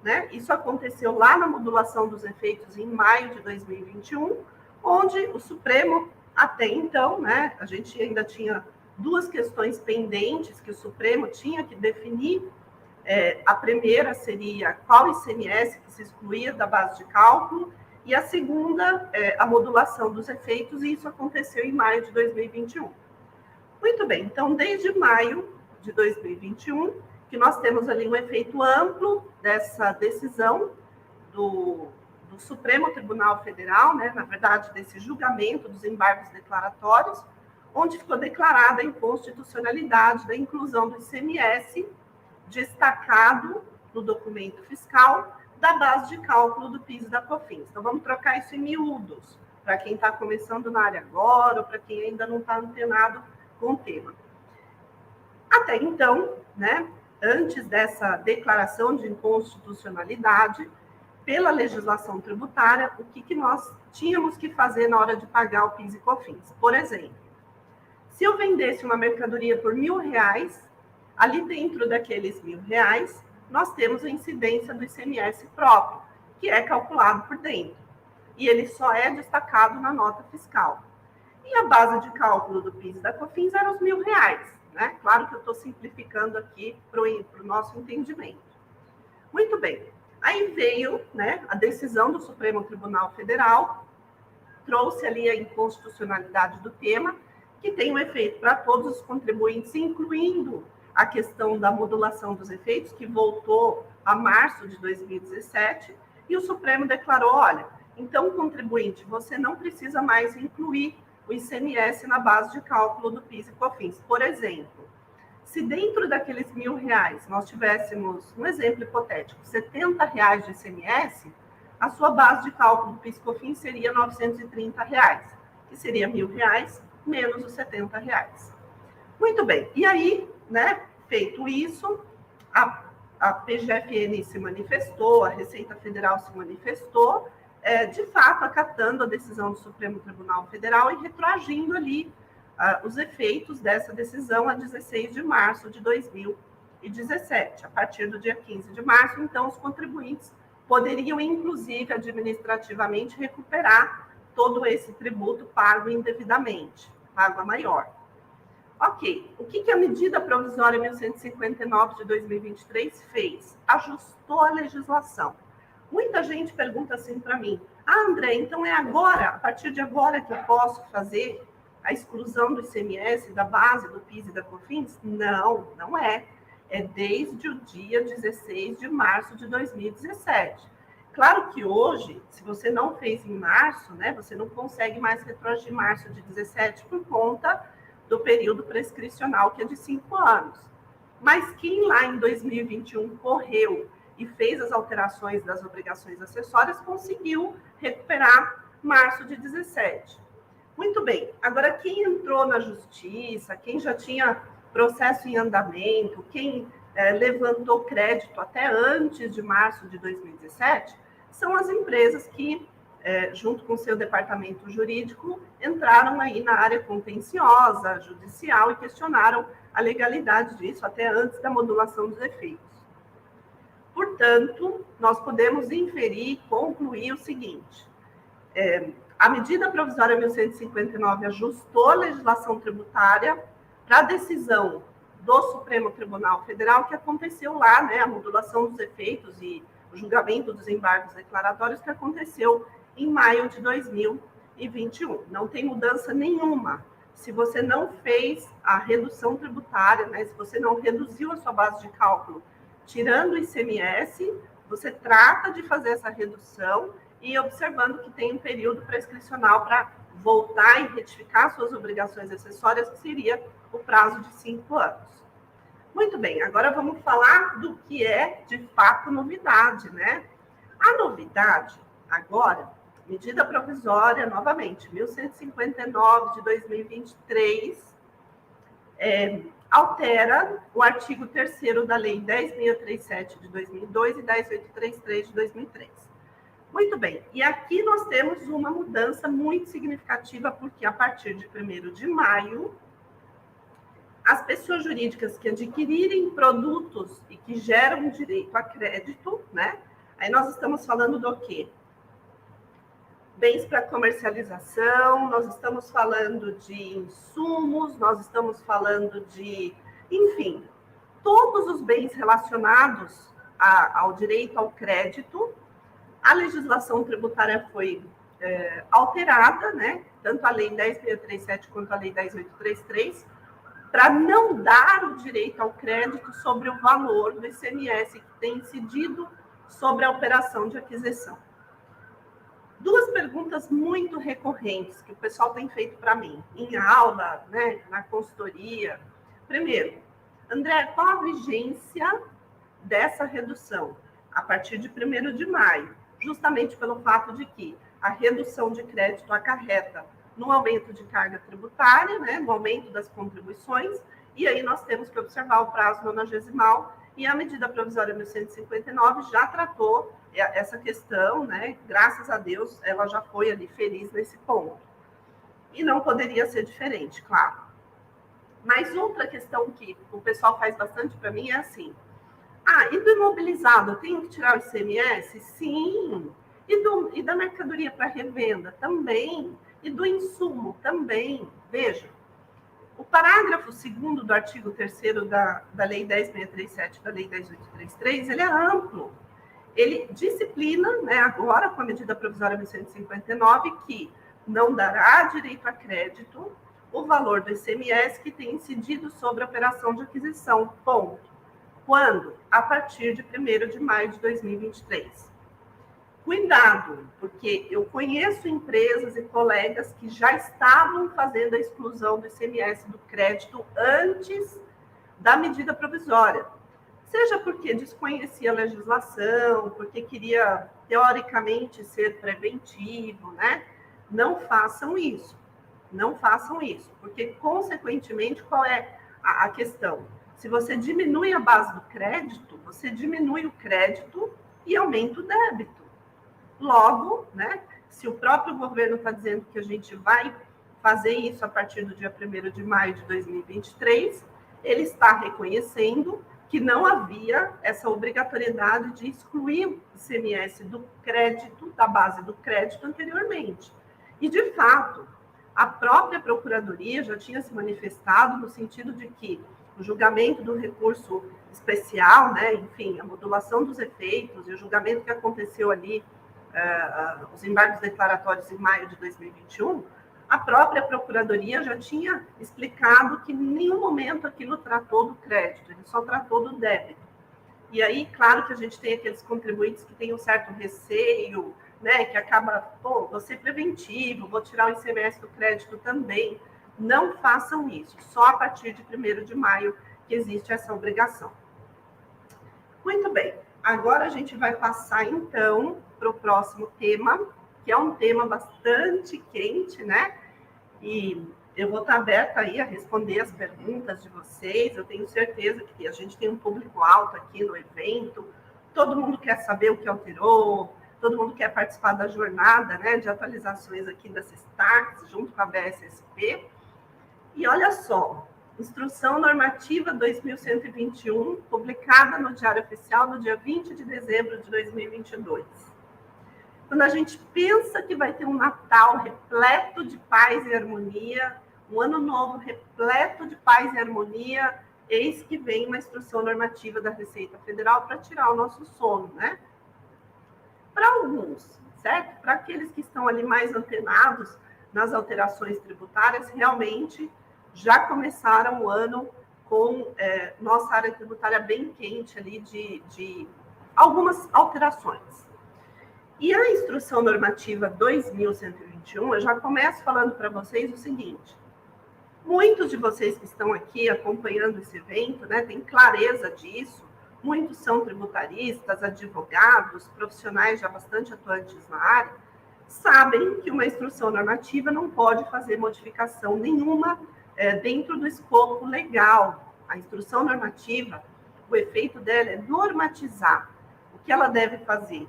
né? Isso aconteceu lá na modulação dos efeitos em maio de 2021, onde o Supremo, até então, né, a gente ainda tinha duas questões pendentes que o Supremo tinha que definir. A primeira seria qual ICMS que se excluía da base de cálculo, e a segunda, a modulação dos efeitos, e isso aconteceu em maio de 2021. Muito bem, então, desde maio de 2021, que nós temos ali um efeito amplo dessa decisão do Supremo Tribunal Federal, né, na verdade, desse julgamento dos embargos declaratórios, onde ficou declarada a inconstitucionalidade da inclusão do ICMS destacado no documento fiscal da base de cálculo do PIS e da COFINS. Então, vamos trocar isso em miúdos, para quem está começando na área agora, ou para quem ainda não está antenado com o tema. Até então, né, antes dessa declaração de inconstitucionalidade, pela legislação tributária, o que nós tínhamos que fazer na hora de pagar o PIS e COFINS? Por exemplo, se eu vendesse uma mercadoria por R$1.000, ali dentro daqueles R$1.000, nós temos a incidência do ICMS próprio, que é calculado por dentro. E ele só é destacado na nota fiscal. E a base de cálculo do PIS e da COFINS era os R$1.000, né? Claro que eu estou simplificando aqui para o nosso entendimento. Muito bem. Aí veio, né, a decisão do Supremo Tribunal Federal, trouxe ali a inconstitucionalidade do tema, que tem um efeito para todos os contribuintes, incluindo a questão da modulação dos efeitos, que voltou a março de 2017, e o Supremo declarou, olha, então, contribuinte, você não precisa mais incluir o ICMS na base de cálculo do PIS e COFINS. Por exemplo, se dentro daqueles R$1.000 nós tivéssemos, um exemplo hipotético, R$70 de ICMS, a sua base de cálculo do PIS e COFINS seria R$930, que seria R$1.000 menos os R$70. Muito bem. E aí, né, feito isso, a PGFN se manifestou, a Receita Federal se manifestou, de fato, acatando a decisão do Supremo Tribunal Federal e retroagindo ali os efeitos dessa decisão a 16 de março de 2017. A partir do dia 15 de março, então, os contribuintes poderiam, inclusive, administrativamente, recuperar todo esse tributo pago indevidamente, pago a maior. Ok, o que a medida provisória 1159 de 2023 fez? Ajustou a legislação. Muita gente pergunta assim para mim, André, então é agora, a partir de agora que eu posso fazer a exclusão do ICMS, da base, do PIS e da COFINS? Não, não é. É desde o dia 16 de março de 2017. Claro que hoje, se você não fez em março, né, você não consegue mais retroagir março de 17 por conta do período prescricional, que é de 5 anos. Mas quem lá em 2021 correu e fez as alterações das obrigações acessórias, conseguiu recuperar março de 17. Muito bem. Agora, quem entrou na justiça, quem já tinha processo em andamento, quem levantou crédito até antes de março de 2017, são as empresas que, junto com o seu departamento jurídico, entraram aí na área contenciosa, judicial, e questionaram a legalidade disso até antes da modulação dos efeitos. Portanto, nós podemos inferir, concluir o seguinte, a medida provisória 1159 ajustou a legislação tributária para a decisão do Supremo Tribunal Federal, que aconteceu lá, né, a modulação dos efeitos e o julgamento dos embargos declaratórios, que aconteceu em maio de 2021. Não tem mudança nenhuma. Se você não fez a redução tributária, né, se você não reduziu a sua base de cálculo, tirando o ICMS, você trata de fazer essa redução e observando que tem um período prescricional para voltar e retificar suas obrigações acessórias, que seria o prazo de 5 anos. Muito bem, agora vamos falar do que é, de fato, novidade, né? A novidade, agora, medida provisória, novamente, 1159 de 2023, altera o artigo 3º da Lei 10.637 de 2002 e 10.833 de 2003. Muito bem, e aqui nós temos uma mudança muito significativa, porque a partir de 1º de maio, as pessoas jurídicas que adquirirem produtos e que geram direito a crédito, né, Aí nós estamos falando do quê? Bens para comercialização, nós estamos falando de insumos, nós estamos falando de, enfim, todos os bens relacionados ao direito ao crédito. A legislação tributária foi alterada, né? Tanto a Lei 10.637 quanto a Lei 10.833, para não dar o direito ao crédito sobre o valor do ICMS que tem incidido sobre a operação de aquisição. Duas perguntas muito recorrentes que o pessoal tem feito para mim, em aula, né, na consultoria. Primeiro, André, qual a vigência dessa redução? A partir de 1º de maio, justamente pelo fato de que a redução de crédito acarreta no aumento de carga tributária, né, no aumento das contribuições, e aí nós temos que observar o prazo nonagesimal, e a medida provisória 1159 já tratou essa questão, né? Graças a Deus, ela já foi ali feliz nesse ponto. E não poderia ser diferente, claro. Mas outra questão que o pessoal faz bastante para mim é assim: e do imobilizado, eu tenho que tirar o ICMS? Sim. E da mercadoria para revenda? Também. E do insumo? Também. Veja, o parágrafo 2º do artigo 3º da Lei 10.637 da Lei 10.833, ele é amplo. Ele disciplina, né, agora com a medida provisória 1159, que não dará direito a crédito o valor do ICMS que tem incidido sobre a operação de aquisição, ponto. Quando? A partir de 1º de maio de 2023. Cuidado, porque eu conheço empresas e colegas que já estavam fazendo a exclusão do ICMS do crédito antes da medida provisória. Seja porque desconhecia a legislação, porque queria, teoricamente, ser preventivo, né? Não façam isso. Não façam isso, porque, consequentemente, qual é a questão? Se você diminui a base do crédito, você diminui o crédito e aumenta o débito. Logo, né, se o próprio governo está dizendo que a gente vai fazer isso a partir do dia 1º de maio de 2023, ele está reconhecendo que não havia essa obrigatoriedade de excluir o ICMS do crédito, da base do crédito anteriormente. E, de fato, a própria Procuradoria já tinha se manifestado no sentido de que o julgamento do recurso especial, né, enfim, a modulação dos efeitos e o julgamento que aconteceu ali, os embargos declaratórios em maio de 2021, a própria Procuradoria já tinha explicado que em nenhum momento aquilo tratou do crédito, ele só tratou do débito. E aí, claro que a gente tem aqueles contribuintes que têm um certo receio, né, que acaba, vou ser preventivo, vou tirar o ICMS do crédito também. Não façam isso, só a partir de 1º de maio que existe essa obrigação. Muito bem, agora a gente vai passar, então, para o próximo tema, que é um tema bastante quente, né? E eu vou estar aberta aí a responder as perguntas de vocês. Eu tenho certeza que a gente tem um público alto aqui no evento. Todo mundo quer saber o que alterou, todo mundo quer participar da jornada, né, de atualizações aqui da SESTAX, junto com a BSSP. E olha só, Instrução Normativa 2121, publicada no Diário Oficial no dia 20 de dezembro de 2022. Quando a gente pensa que vai ter um Natal repleto de paz e harmonia, um Ano Novo repleto de paz e harmonia, eis que vem uma instrução normativa da Receita Federal para tirar o nosso sono, né? Para alguns, certo? Para aqueles que estão ali mais antenados nas alterações tributárias, realmente já começaram o ano com nossa área tributária bem quente ali de algumas alterações. E a Instrução Normativa 2121, eu já começo falando para vocês o seguinte: muitos de vocês que estão aqui acompanhando esse evento, né, têm clareza disso, muitos são tributaristas, advogados, profissionais já bastante atuantes na área, sabem que uma instrução normativa não pode fazer modificação nenhuma dentro do escopo legal. A instrução normativa, o efeito dela é normatizar. O que ela deve fazer?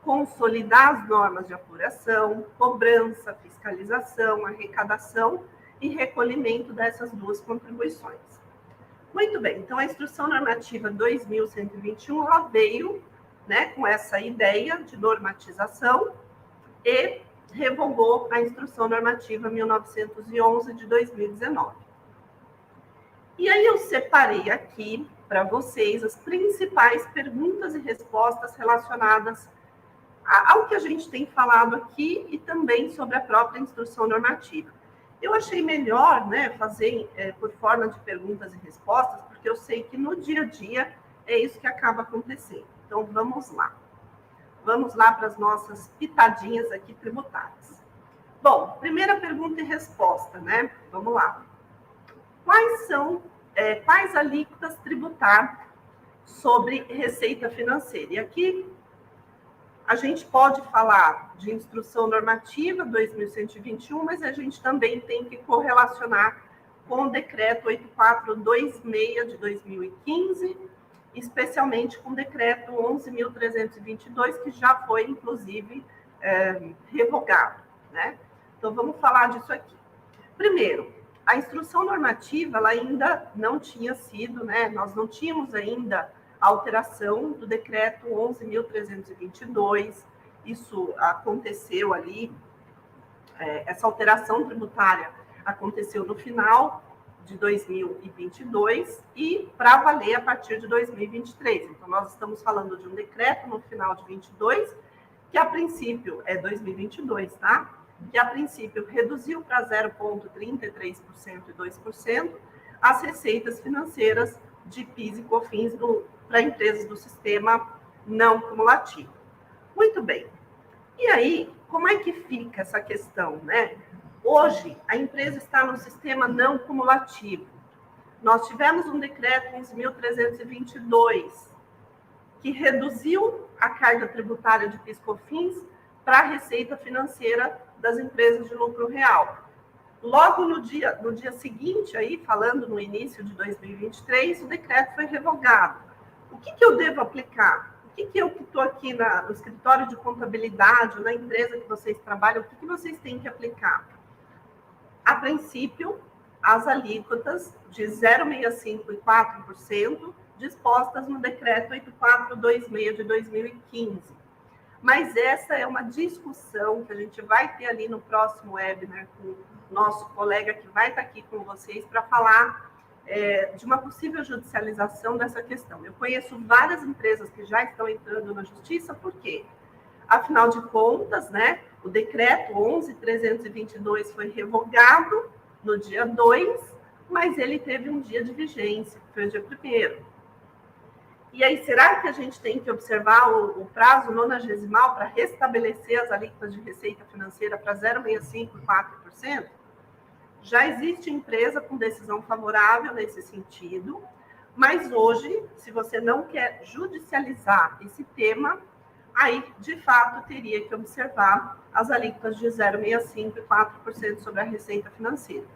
Consolidar as normas de apuração, cobrança, fiscalização, arrecadação e recolhimento dessas duas contribuições. Muito bem, então a Instrução Normativa 2121, ela veio né, com essa ideia de normatização e revogou a Instrução Normativa 1911 de 2019. E aí eu separei aqui para vocês as principais perguntas e respostas relacionadas ao que a gente tem falado aqui e também sobre a própria instrução normativa. Eu achei melhor, né, fazer por forma de perguntas e respostas, porque eu sei que no dia a dia é isso que acaba acontecendo. Então, vamos lá. Vamos lá para as nossas pitadinhas aqui tributárias. Bom, primeira pergunta e resposta, né? Vamos lá. Quais alíquotas tributar sobre receita financeira? E aqui a gente pode falar de instrução normativa 2121, mas a gente também tem que correlacionar com o decreto 8426 de 2015, especialmente com o decreto 11.322, que já foi, inclusive, revogado, né? Então, vamos falar disso aqui. Primeiro, a instrução normativa, ela ainda não tinha sido, né? Nós não tínhamos ainda a alteração do decreto 11.322, isso aconteceu ali, essa alteração tributária aconteceu no final de 2022 e para valer a partir de 2023. Então, nós estamos falando de um decreto no final de 22, que a princípio é 2022, tá? Que a princípio reduziu para 0,33% e 2% as receitas financeiras de PIS e COFINS para empresas do sistema não cumulativo. Muito bem. E aí, como é que fica essa questão, né? Hoje, a empresa está no sistema não cumulativo. Nós tivemos um decreto 11.322, que reduziu a carga tributária de PIS e COFINS para a receita financeira das empresas de lucro real. Logo no dia seguinte, aí, falando no início de 2023, o decreto foi revogado. O que eu devo aplicar? O que eu que estou aqui no escritório de contabilidade, na empresa que vocês trabalham, o que vocês têm que aplicar? A princípio, as alíquotas de 0,65% e 4% dispostas no decreto 8426 de 2015. Mas essa é uma discussão que a gente vai ter ali no próximo webinar com o nosso colega que vai estar aqui com vocês para falar de uma possível judicialização dessa questão. Eu conheço várias empresas que já estão entrando na justiça, por quê? Afinal de contas, né, o decreto 11.322 foi revogado no dia 2, mas ele teve um dia de vigência, que foi o dia 1º. E aí, será que a gente tem que observar o prazo nonagesimal para restabelecer as alíquotas de receita financeira para 0,65% e 4%? Já existe empresa com decisão favorável nesse sentido, mas hoje, se você não quer judicializar esse tema, aí, de fato, teria que observar as alíquotas de 0,65% e 4% sobre a receita financeira.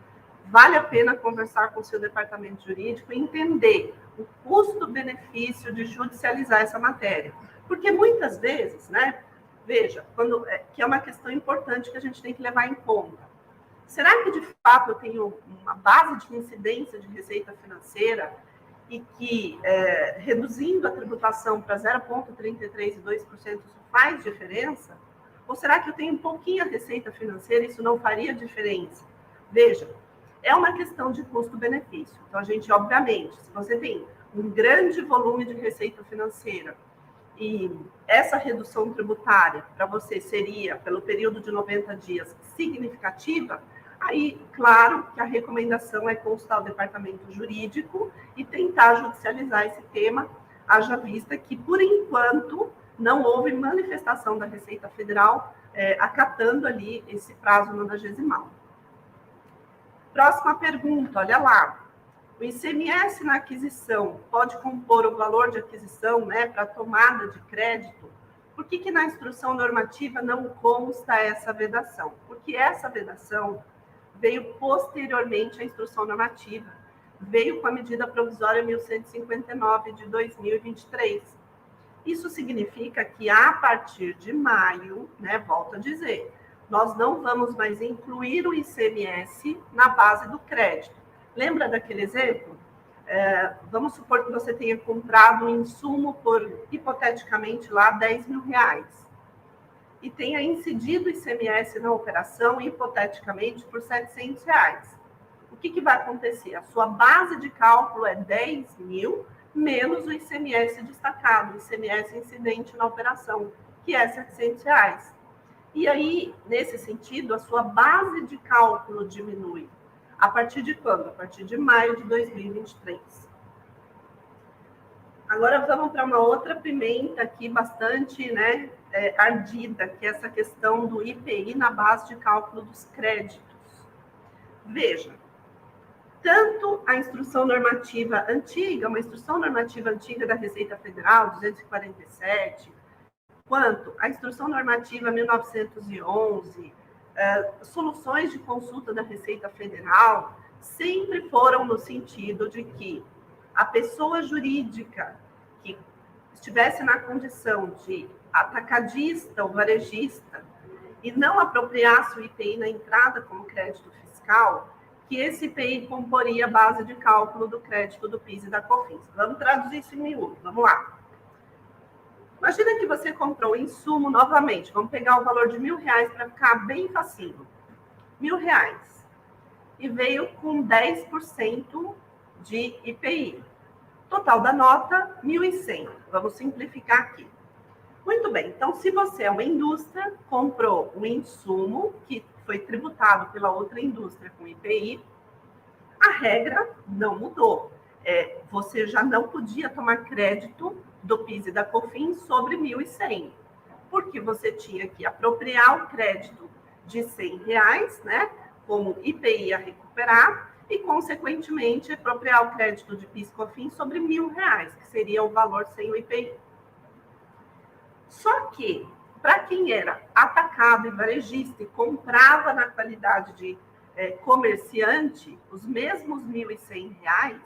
Vale a pena conversar com o seu departamento jurídico e entender o custo-benefício de judicializar essa matéria. Porque muitas vezes, né, veja, que é uma questão importante que a gente tem que levar em conta. Será que, de fato, eu tenho uma base de incidência de receita financeira e que, reduzindo a tributação para 0,33% e 2%, isso faz diferença? Ou será que eu tenho um pouquinho a receita financeira e isso não faria diferença? Veja, é uma questão de custo-benefício. Então, a gente, obviamente, se você tem um grande volume de receita financeira e essa redução tributária para você seria, pelo período de 90 dias, significativa, aí, claro, que a recomendação é consultar o departamento jurídico e tentar judicializar esse tema, haja vista que, por enquanto, não houve manifestação da Receita Federal acatando ali esse prazo nonagesimal. Próxima pergunta, olha lá. O ICMS na aquisição pode compor o valor de aquisição, né, para tomada de crédito? Por que na instrução normativa não consta essa vedação? Porque essa vedação veio posteriormente à instrução normativa, veio com a medida provisória 1159 de 2023. Isso significa que a partir de maio, né, volto a dizer, nós não vamos mais incluir o ICMS na base do crédito. Lembra daquele exemplo? Vamos supor que você tenha comprado um insumo por, hipoteticamente, lá R$10.000 e tenha incidido ICMS na operação, hipoteticamente, por R$700. O que vai acontecer? A sua base de cálculo é 10.000 menos o ICMS destacado, o ICMS incidente na operação, que é R$700. E aí, nesse sentido, a sua base de cálculo diminui. A partir de quando? A partir de maio de 2023. Agora vamos para uma outra pimenta aqui bastante, né, ardida, que é essa questão do IPI na base de cálculo dos créditos. Veja, tanto a instrução normativa antiga, uma instrução normativa antiga da Receita Federal, 247, quanto a instrução normativa 1911, soluções de consulta da Receita Federal, sempre foram no sentido de que a pessoa jurídica que estivesse na condição de atacadista ou varejista e não apropriasse o IPI na entrada como crédito fiscal, que esse IPI comporia a base de cálculo do crédito do PIS e da COFINS. Vamos traduzir isso em miúdo, vamos lá. Imagina que você comprou insumo novamente, vamos pegar o valor de R$1.000 para ficar bem facinho. R$1.000. E veio com 10% de IPI. Total da nota, 1.100. Vamos simplificar aqui. Muito bem, então se você é uma indústria, comprou um insumo que foi tributado pela outra indústria com IPI, a regra não mudou. Você já não podia tomar crédito do PIS e da COFINS sobre 1.100, porque você tinha que apropriar o crédito de R$100, né, como IPI a recuperar, e, consequentemente, apropriar o crédito de PIS e COFINS sobre R$1.000, que seria o valor sem o IPI. Só que, para quem era atacado e varejista e comprava na qualidade de comerciante, os mesmos R$1.100,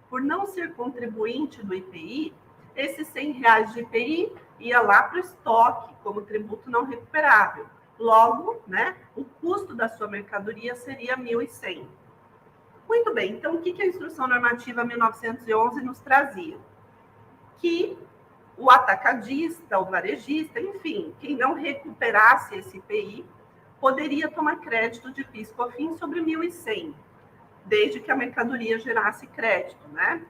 por não ser contribuinte do IPI, esses R$100 de IPI ia lá para o estoque, como tributo não recuperável. Logo, né, o custo da sua mercadoria seria 1.100. Muito bem, então o que a Instrução Normativa 1911 nos trazia? Que o atacadista, o varejista, enfim, quem não recuperasse esse IPI, poderia tomar crédito de PIS/COFINS sobre 1.100, desde que a mercadoria gerasse crédito, né?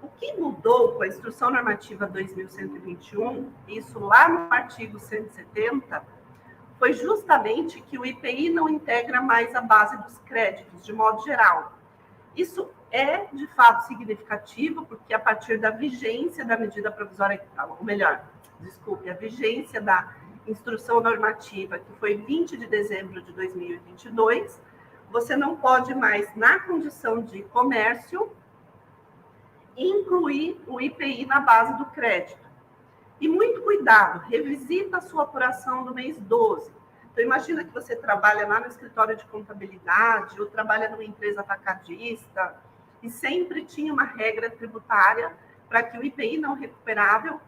O que mudou com a Instrução Normativa 2121, isso lá no artigo 170, foi justamente que o IPI não integra mais a base dos créditos, de modo geral. Isso é, de fato, significativo, porque a partir da vigência da medida provisória, ou melhor, desculpe, a vigência da Instrução Normativa, que foi 20 de dezembro de 2022, você não pode mais, na condição de comércio, incluir o IPI na base do crédito. E muito cuidado, revisita a sua apuração do mês 12. Então, imagina que você trabalha lá no escritório de contabilidade ou trabalha numa empresa atacadista e sempre tinha uma regra tributária para que o IPI não recuperável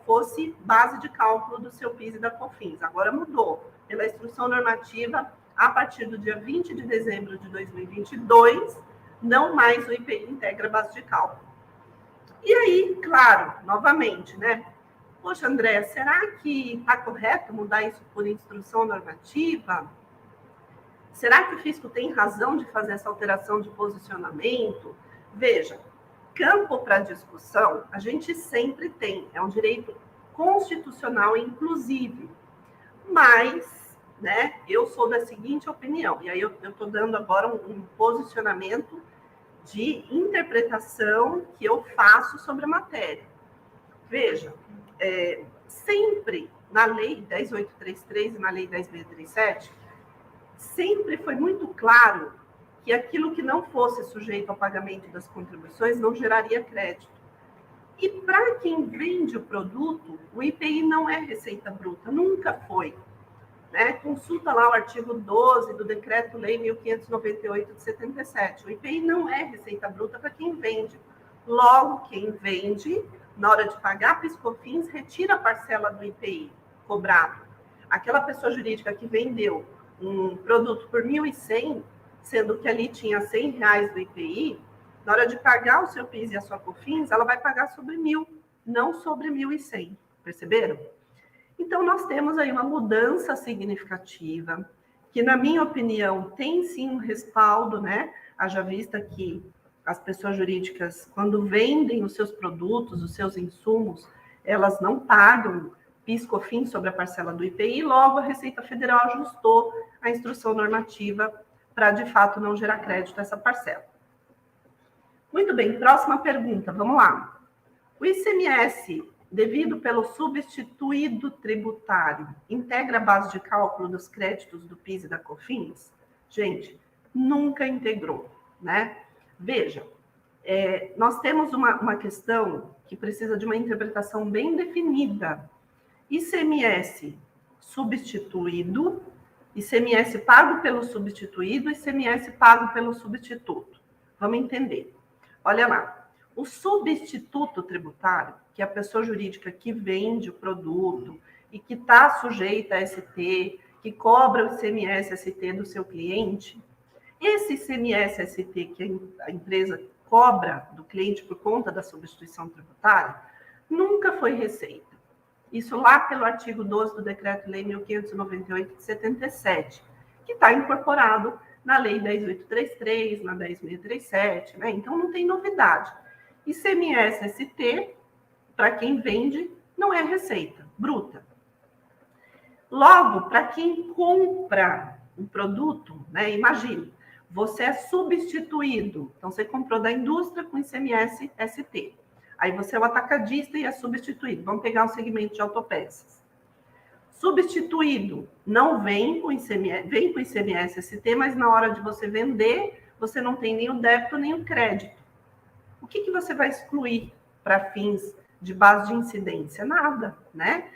fosse base de cálculo do seu PIS e da COFINS. Agora mudou. Pela instrução normativa, a partir do dia 20 de dezembro de 2022, não mais o IPI integra a base de cálculo. E aí, claro, novamente, né? Poxa, André, será que está correto mudar isso por instrução normativa? Será que o fisco tem razão de fazer essa alteração de posicionamento? Veja, campo para discussão a gente sempre tem, é um direito constitucional inclusive, mas, né, eu sou da seguinte opinião, e aí eu estou dando agora um posicionamento de interpretação que eu faço sobre a matéria. Veja, sempre na lei 10.833 e na lei 10.637, sempre foi muito claro que aquilo que não fosse sujeito ao pagamento das contribuições não geraria crédito. E para quem vende o produto, o IPI não é receita bruta, nunca foi. Né? Consulta lá o artigo 12 do Decreto-Lei 1598 de 77. O IPI não é receita bruta para quem vende. Logo, quem vende, na hora de pagar PIS/COFINS, retira a parcela do IPI cobrado. Aquela pessoa jurídica que vendeu um produto por 1.100, sendo que ali tinha R$100 do IPI, Na hora de pagar o seu PIS e a sua COFINS, ela vai pagar sobre 1.000, não sobre 1.100. Perceberam? Então, nós temos aí uma mudança significativa, que, na minha opinião, tem sim um respaldo, né? Haja vista que as pessoas jurídicas, quando vendem os seus produtos, os seus insumos, elas não pagam PIS, COFINS sobre a parcela do IPI, logo a Receita Federal ajustou a instrução normativa para, de fato, não gerar crédito a essa parcela. Muito bem, próxima pergunta, vamos lá. O ICMS devido pelo substituído tributário, integra a base de cálculo dos créditos do PIS e da COFINS? Gente, nunca integrou, né? Veja, nós temos uma questão que precisa de uma interpretação bem definida. ICMS substituído, ICMS pago pelo substituído, ICMS pago pelo substituto. Vamos entender. Olha lá. O substituto tributário, que é a pessoa jurídica que vende o produto e que está sujeita a ST, que cobra o ICMS-ST do seu cliente, esse ICMS-ST que a empresa cobra do cliente por conta da substituição tributária, nunca foi receita. Isso lá pelo artigo 12 do Decreto-Lei 1598 de 77, que está incorporado na Lei 10.833, na 10.637, né? Então não tem novidade. ICMS-ST, para quem vende, não é receita bruta. Logo, para quem compra um produto, né, imagine, você é substituído. Então, você comprou da indústria com ICMS-ST. Aí você é o atacadista e é substituído. Vamos pegar o segmento de autopeças. Substituído não vem com ICMS, vem com ICMS-ST, mas na hora de você vender, você não tem nem o débito nem o crédito. O que você vai excluir para fins de base de incidência? Nada, né?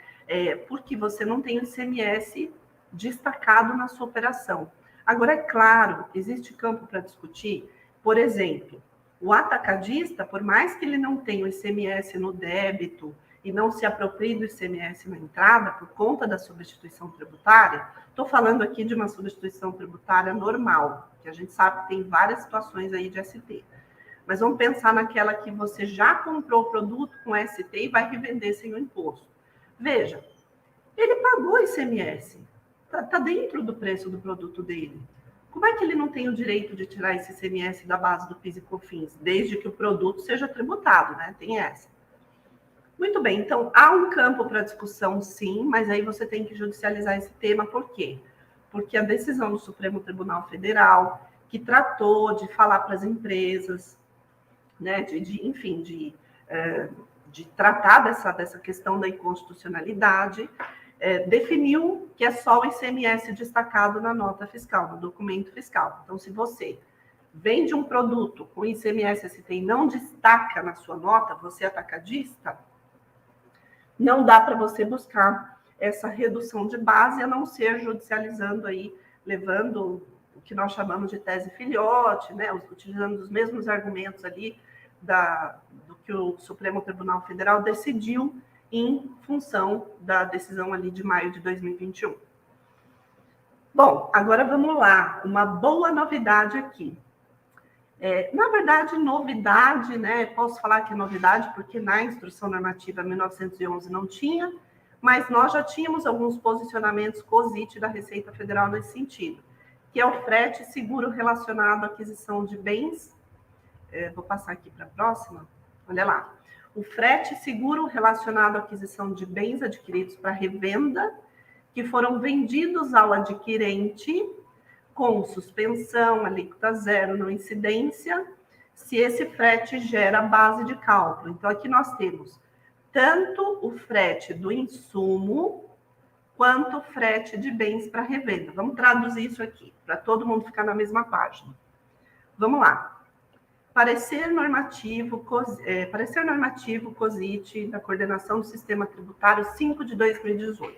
Porque você não tem o ICMS destacado na sua operação. Agora, é claro, existe campo para discutir. Por exemplo, o atacadista, por mais que ele não tenha o ICMS no débito e não se aproprie do ICMS na entrada por conta da substituição tributária, estou falando aqui de uma substituição tributária normal, que a gente sabe que tem várias situações aí de ST. Mas vamos pensar naquela que você já comprou o produto com ST e vai revender sem o imposto. Veja, ele pagou ICMS, está dentro do preço do produto dele. Como é que ele não tem o direito de tirar esse ICMS da base do PIS e COFINS, desde que o produto seja tributado, né? Tem essa. Muito bem, então há um campo para discussão, sim, mas aí você tem que judicializar esse tema. Por quê? Porque a decisão do Supremo Tribunal Federal, que tratou de falar para as empresas, né, de tratar dessa questão da inconstitucionalidade, definiu que é só o ICMS destacado na nota fiscal, no documento fiscal. Então, se você vende um produto com ICMS-ST e não destaca na sua nota, você é atacadista, não dá para você buscar essa redução de base, a não ser judicializando aí, levando o que nós chamamos de tese filhote, né, utilizando os mesmos argumentos ali do que o Supremo Tribunal Federal decidiu em função da decisão ali de maio de 2021. Bom, agora vamos lá, uma boa novidade aqui. Na verdade, novidade, né? Posso falar que é novidade, porque na Instrução Normativa 1911 não tinha, mas nós já tínhamos alguns posicionamentos COSIT da Receita Federal nesse sentido, que é o frete seguro relacionado à aquisição de bens. Vou passar aqui para a próxima. Olha lá. O frete seguro relacionado à aquisição de bens adquiridos para revenda, que foram vendidos ao adquirente com suspensão, alíquota zero, não incidência, se esse frete gera base de cálculo. Então, aqui nós temos tanto o frete do insumo, quanto o frete de bens para revenda. Vamos traduzir isso aqui, para todo mundo ficar na mesma página. Vamos lá. Parecer normativo COSIT da Coordenação do Sistema Tributário 5 de 2018.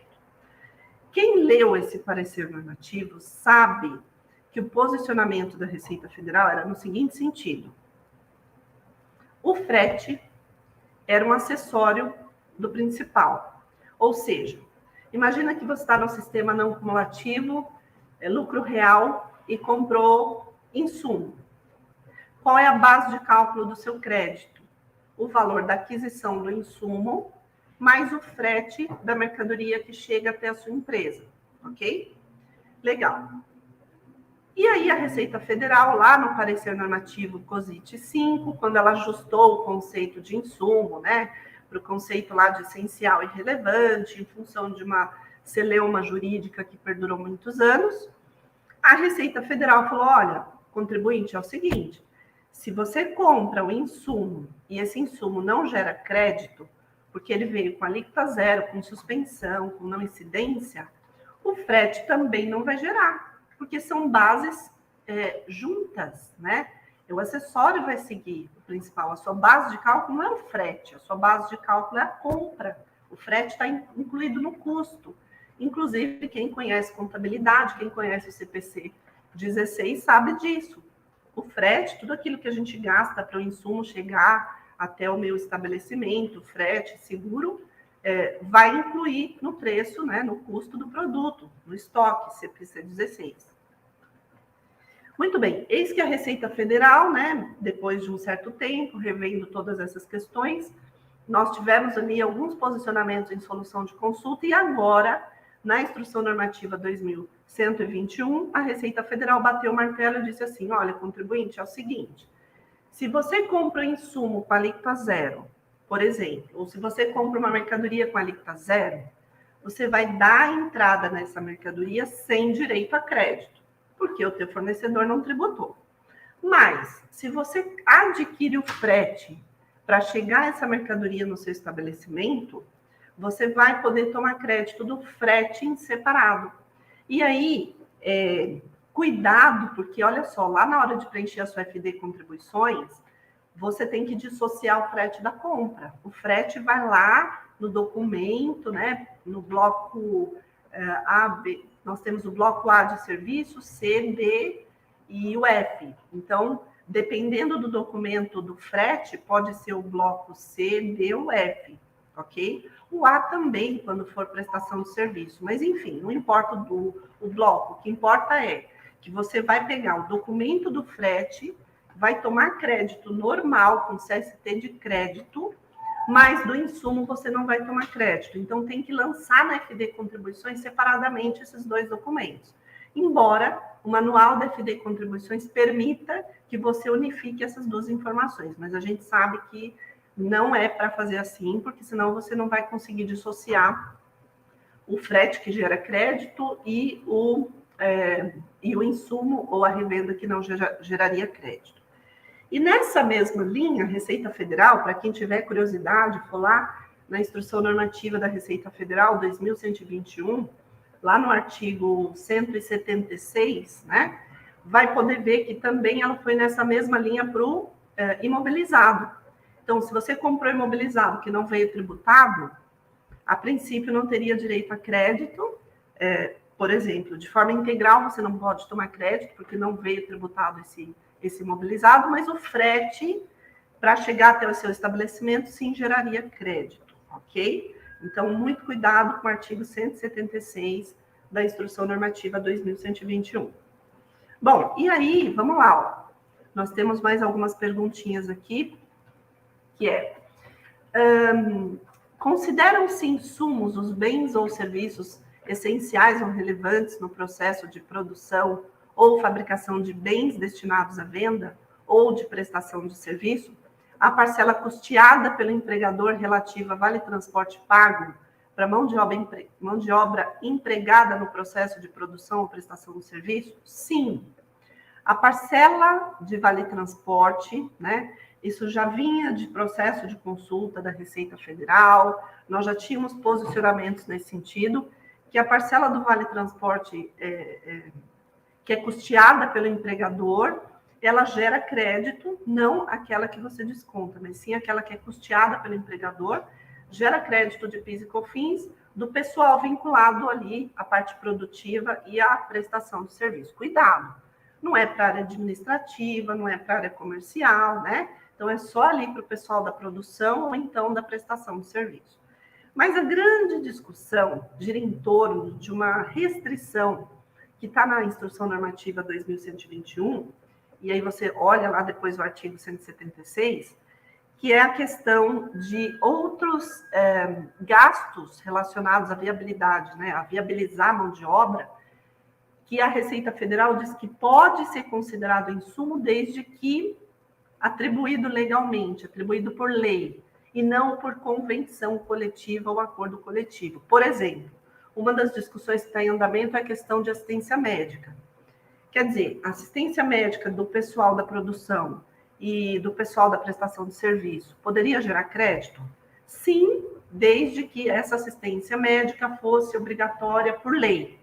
Quem leu esse parecer normativo sabe que o posicionamento da Receita Federal era no seguinte sentido. O frete era um acessório do principal. Ou seja, imagina que você está no sistema não cumulativo, lucro real, e comprou insumo. qual é a base de cálculo do seu crédito? O valor da aquisição do insumo mais o frete da mercadoria que chega até a sua empresa, ok? Legal. E aí a Receita Federal, lá no parecer normativo COSIT 5, quando ela ajustou o conceito de insumo, né, para o conceito lá de essencial e relevante, em função de uma celeuma jurídica que perdurou muitos anos, a Receita Federal falou, olha, contribuinte, é o seguinte, se você compra um insumo e esse insumo não gera crédito, porque ele veio com alíquota zero, com suspensão, com não incidência, o frete também não vai gerar, porque são bases juntas, né? O acessório vai seguir o principal. A sua base de cálculo não é o frete, a sua base de cálculo é a compra. O frete está incluído no custo. Inclusive, quem conhece contabilidade, quem conhece o CPC 16, sabe disso. O frete, tudo aquilo que a gente gasta para o insumo chegar até o meu estabelecimento, frete, seguro, vai incluir no preço, né, no custo do produto, no estoque, CPC 16. Muito bem, eis que a Receita Federal, né, depois de um certo tempo, revendo todas essas questões, nós tivemos ali alguns posicionamentos em solução de consulta e agora, na Instrução Normativa 2121, a Receita Federal bateu o martelo e disse assim, olha, contribuinte, é o seguinte, se você compra um insumo com alíquota zero, por exemplo, ou se você compra uma mercadoria com alíquota zero, você vai dar a entrada nessa mercadoria sem direito a crédito, porque o teu fornecedor não tributou. Mas, se você adquire o frete para chegar essa mercadoria no seu estabelecimento, você vai poder tomar crédito do frete em separado. E aí, cuidado, porque olha só, lá na hora de preencher a sua FD Contribuições, você tem que dissociar o frete da compra. O frete vai lá no documento, né? No bloco A, B, nós temos o bloco A de serviço, C, D e o F. Então, dependendo do documento do frete, pode ser o bloco C, D ou F, ok? O A também, quando for prestação de serviço. Mas, enfim, não importa o bloco. O que importa é que você vai pegar o documento do frete, vai tomar crédito normal, com CST de crédito, mas do insumo você não vai tomar crédito. Então, tem que lançar na FD Contribuições separadamente esses dois documentos. Embora o manual da FD Contribuições permita que você unifique essas duas informações, mas a gente sabe que não é para fazer assim, porque senão você não vai conseguir dissociar o frete que gera crédito e o insumo ou a revenda que não geraria crédito. E nessa mesma linha, Receita Federal, para quem tiver curiosidade, for lá na Instrução Normativa da Receita Federal 2121, lá no artigo 176, né, vai poder ver que também ela foi nessa mesma linha para o imobilizado. Então, se você comprou imobilizado que não veio tributado, a princípio não teria direito a crédito. Por exemplo, de forma integral você não pode tomar crédito porque não veio tributado esse imobilizado, mas o frete para chegar até o seu estabelecimento sim geraria crédito, ok? Então, muito cuidado com o artigo 176 da Instrução Normativa 2121. Bom, e aí, vamos lá, ó. Nós temos mais algumas perguntinhas aqui, que consideram-se insumos os bens ou serviços essenciais ou relevantes no processo de produção ou fabricação de bens destinados à venda ou de prestação de serviço, a parcela custeada pelo empregador relativa a vale-transporte pago para mão de obra empregada no processo de produção ou prestação de serviço? Sim. A parcela de vale-transporte, né? Isso já vinha de processo de consulta da Receita Federal, nós já tínhamos posicionamentos nesse sentido, que a parcela do vale-transporte que é custeada pelo empregador, ela gera crédito, não aquela que você desconta, mas sim aquela que é custeada pelo empregador, gera crédito de PIS e COFINS do pessoal vinculado ali à parte produtiva e à prestação de serviço. Cuidado, não é para a área administrativa, não é para a área comercial, né? Então, é só ali para o pessoal da produção ou então da prestação de serviço. Mas a grande discussão gira em torno de uma restrição que está na Instrução Normativa 2121, e aí você olha lá depois o artigo 176, que é a questão de outros gastos relacionados à viabilidade, né? A viabilizar a mão de obra, que a Receita Federal diz que pode ser considerado insumo desde que atribuído legalmente, atribuído por lei, e não por convenção coletiva ou acordo coletivo. Por exemplo, uma das discussões que está em andamento é a questão de assistência médica. Quer dizer, a assistência médica do pessoal da produção e do pessoal da prestação de serviço poderia gerar crédito? Sim, desde que essa assistência médica fosse obrigatória por lei.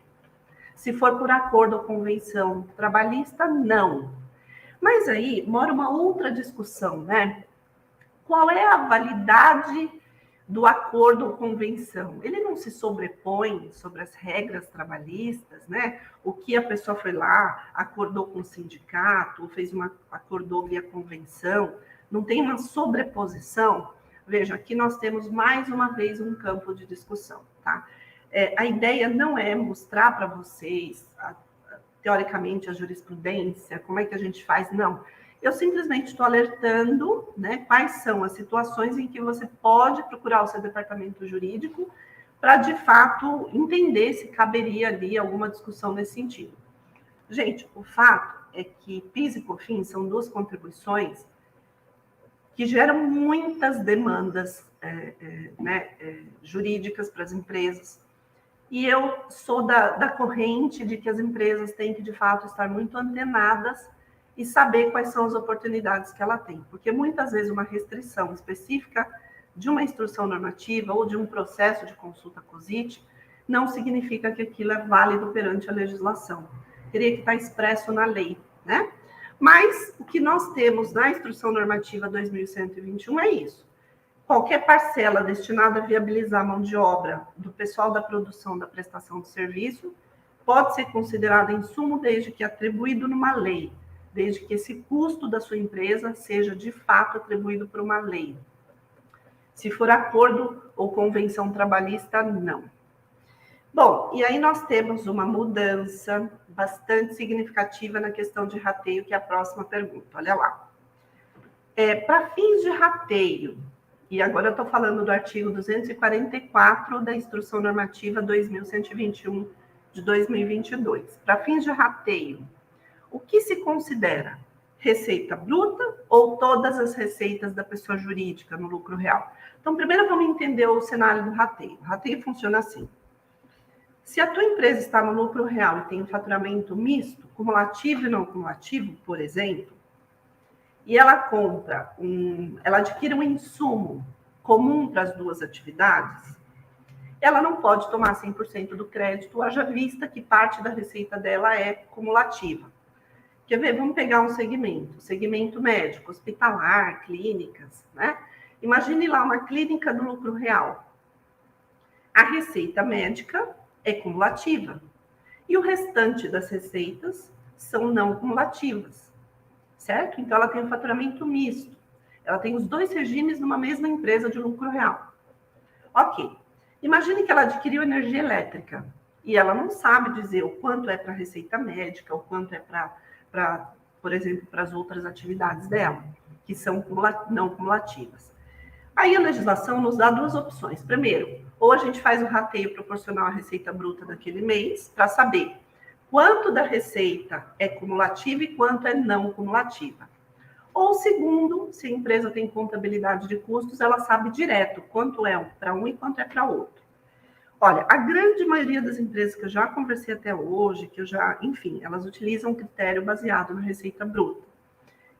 Se for por acordo ou convenção trabalhista, não. Mas aí mora uma outra discussão, né? Qual é a validade do acordo ou convenção? Ele não se sobrepõe sobre as regras trabalhistas, né? O que a pessoa foi lá, acordou com o sindicato, acordou via convenção, não tem uma sobreposição? Veja, aqui nós temos mais uma vez um campo de discussão, tá? A ideia não é mostrar para vocês, teoricamente, a jurisprudência, como é que a gente faz, não. Eu simplesmente estou alertando, né, quais são as situações em que você pode procurar o seu departamento jurídico para, de fato, entender se caberia ali alguma discussão nesse sentido. Gente, o fato é que PIS e COFINS são duas contribuições que geram muitas demandas jurídicas para as empresas. E eu sou da corrente de que as empresas têm que, de fato, estar muito antenadas e saber quais são as oportunidades que ela tem. Porque muitas vezes uma restrição específica de uma instrução normativa ou de um processo de consulta COSIT não significa que aquilo é válido perante a legislação. Teria que estar expresso na lei, né? Mas o que nós temos na Instrução Normativa 2121 é isso. Qualquer parcela destinada a viabilizar a mão de obra do pessoal da produção da prestação de serviço pode ser considerada insumo desde que atribuído numa lei, desde que esse custo da sua empresa seja de fato atribuído por uma lei. Se for acordo ou convenção trabalhista, não. Bom, e aí nós temos uma mudança bastante significativa na questão de rateio, que é a próxima pergunta. Olha lá. Para fins de rateio, e agora eu estou falando do artigo 244 da Instrução Normativa 2121 de 2022. Para fins de rateio, o que se considera receita bruta ou todas as receitas da pessoa jurídica no lucro real? Então, primeiro vamos entender o cenário do rateio. O rateio funciona assim. Se a tua empresa está no lucro real e tem um faturamento misto, cumulativo e não cumulativo, por exemplo, e ela ela adquire um insumo comum para as duas atividades, ela não pode tomar 100% do crédito, haja vista que parte da receita dela é cumulativa. Quer ver? Vamos pegar um segmento médico, hospitalar, clínicas, né? Imagine lá uma clínica do lucro real. A receita médica é cumulativa e o restante das receitas são não cumulativas. Certo? Então, ela tem um faturamento misto. Ela tem os dois regimes numa mesma empresa de lucro real. Ok. Imagine que ela adquiriu energia elétrica e ela não sabe dizer o quanto é para receita médica, o quanto é para, por exemplo, para as outras atividades dela, que são não cumulativas. Aí a legislação nos dá duas opções. Primeiro, ou a gente faz o rateio proporcional à receita bruta daquele mês, para saber quanto da receita é cumulativa e quanto é não cumulativa. Ou segundo, se a empresa tem contabilidade de custos, ela sabe direto quanto é para um e quanto é para outro. Olha, a grande maioria das empresas que eu já conversei até hoje, enfim, elas utilizam um critério baseado na receita bruta,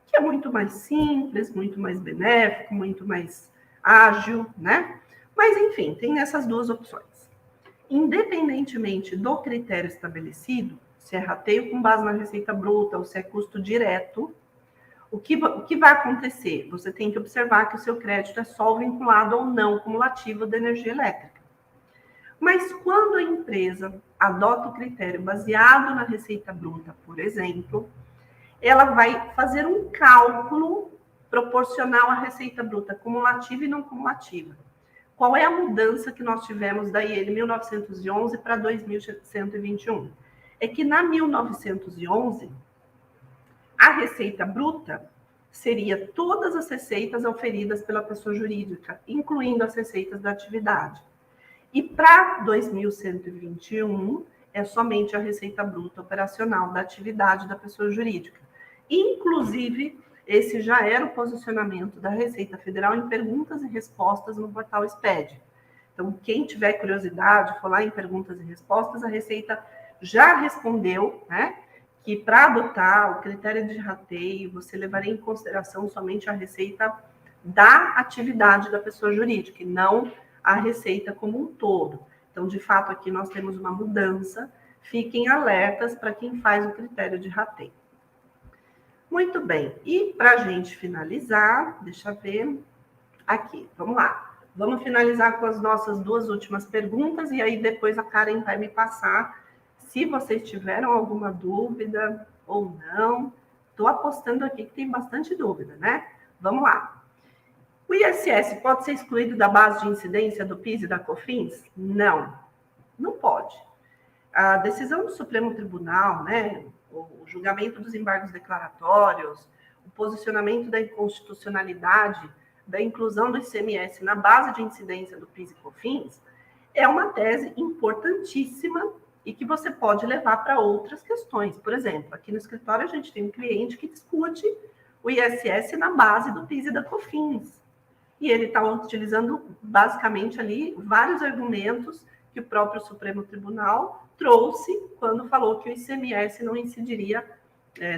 que é muito mais simples, muito mais benéfico, muito mais ágil, né? Mas, enfim, tem essas duas opções. Independentemente do critério estabelecido, se é rateio com base na receita bruta ou se é custo direto, o que vai acontecer? Você tem que observar que o seu crédito é só vinculado ou não cumulativo da energia elétrica. Mas quando a empresa adota o critério baseado na receita bruta, por exemplo, ela vai fazer um cálculo proporcional à receita bruta cumulativa e não cumulativa. Qual é a mudança que nós tivemos da IN 1911 para 2121? É que na 1911, A receita bruta seria todas as receitas auferidas pela pessoa jurídica, incluindo as receitas da atividade. E para 2121, é somente a receita bruta operacional da atividade da pessoa jurídica. Inclusive, esse já era o posicionamento da Receita Federal em perguntas e respostas no portal SPED. Então, quem tiver curiosidade, for lá em perguntas e respostas, a Receita já respondeu, né, que para adotar o critério de rateio, você levaria em consideração somente a receita da atividade da pessoa jurídica, e não a receita como um todo. Então, de fato, aqui nós temos uma mudança. Fiquem alertas para quem faz o critério de rateio. Muito bem. E para a gente finalizar, deixa eu ver aqui, vamos lá. Vamos finalizar com as nossas duas últimas perguntas e aí depois a Karen vai me passar se vocês tiveram alguma dúvida ou não. Estou apostando aqui que tem bastante dúvida, né? Vamos lá. O ISS pode ser excluído da base de incidência do PIS e da COFINS? Não, não pode. A decisão do Supremo Tribunal, né, o julgamento dos embargos declaratórios, o posicionamento da inconstitucionalidade da inclusão do ICMS na base de incidência do PIS e COFINS, é uma tese importantíssima e que você pode levar para outras questões. Por exemplo, aqui no escritório a gente tem um cliente que discute o ISS na base do PIS e da COFINS. E ele está utilizando basicamente ali vários argumentos que o próprio Supremo Tribunal trouxe quando falou que o ICMS não incidiria,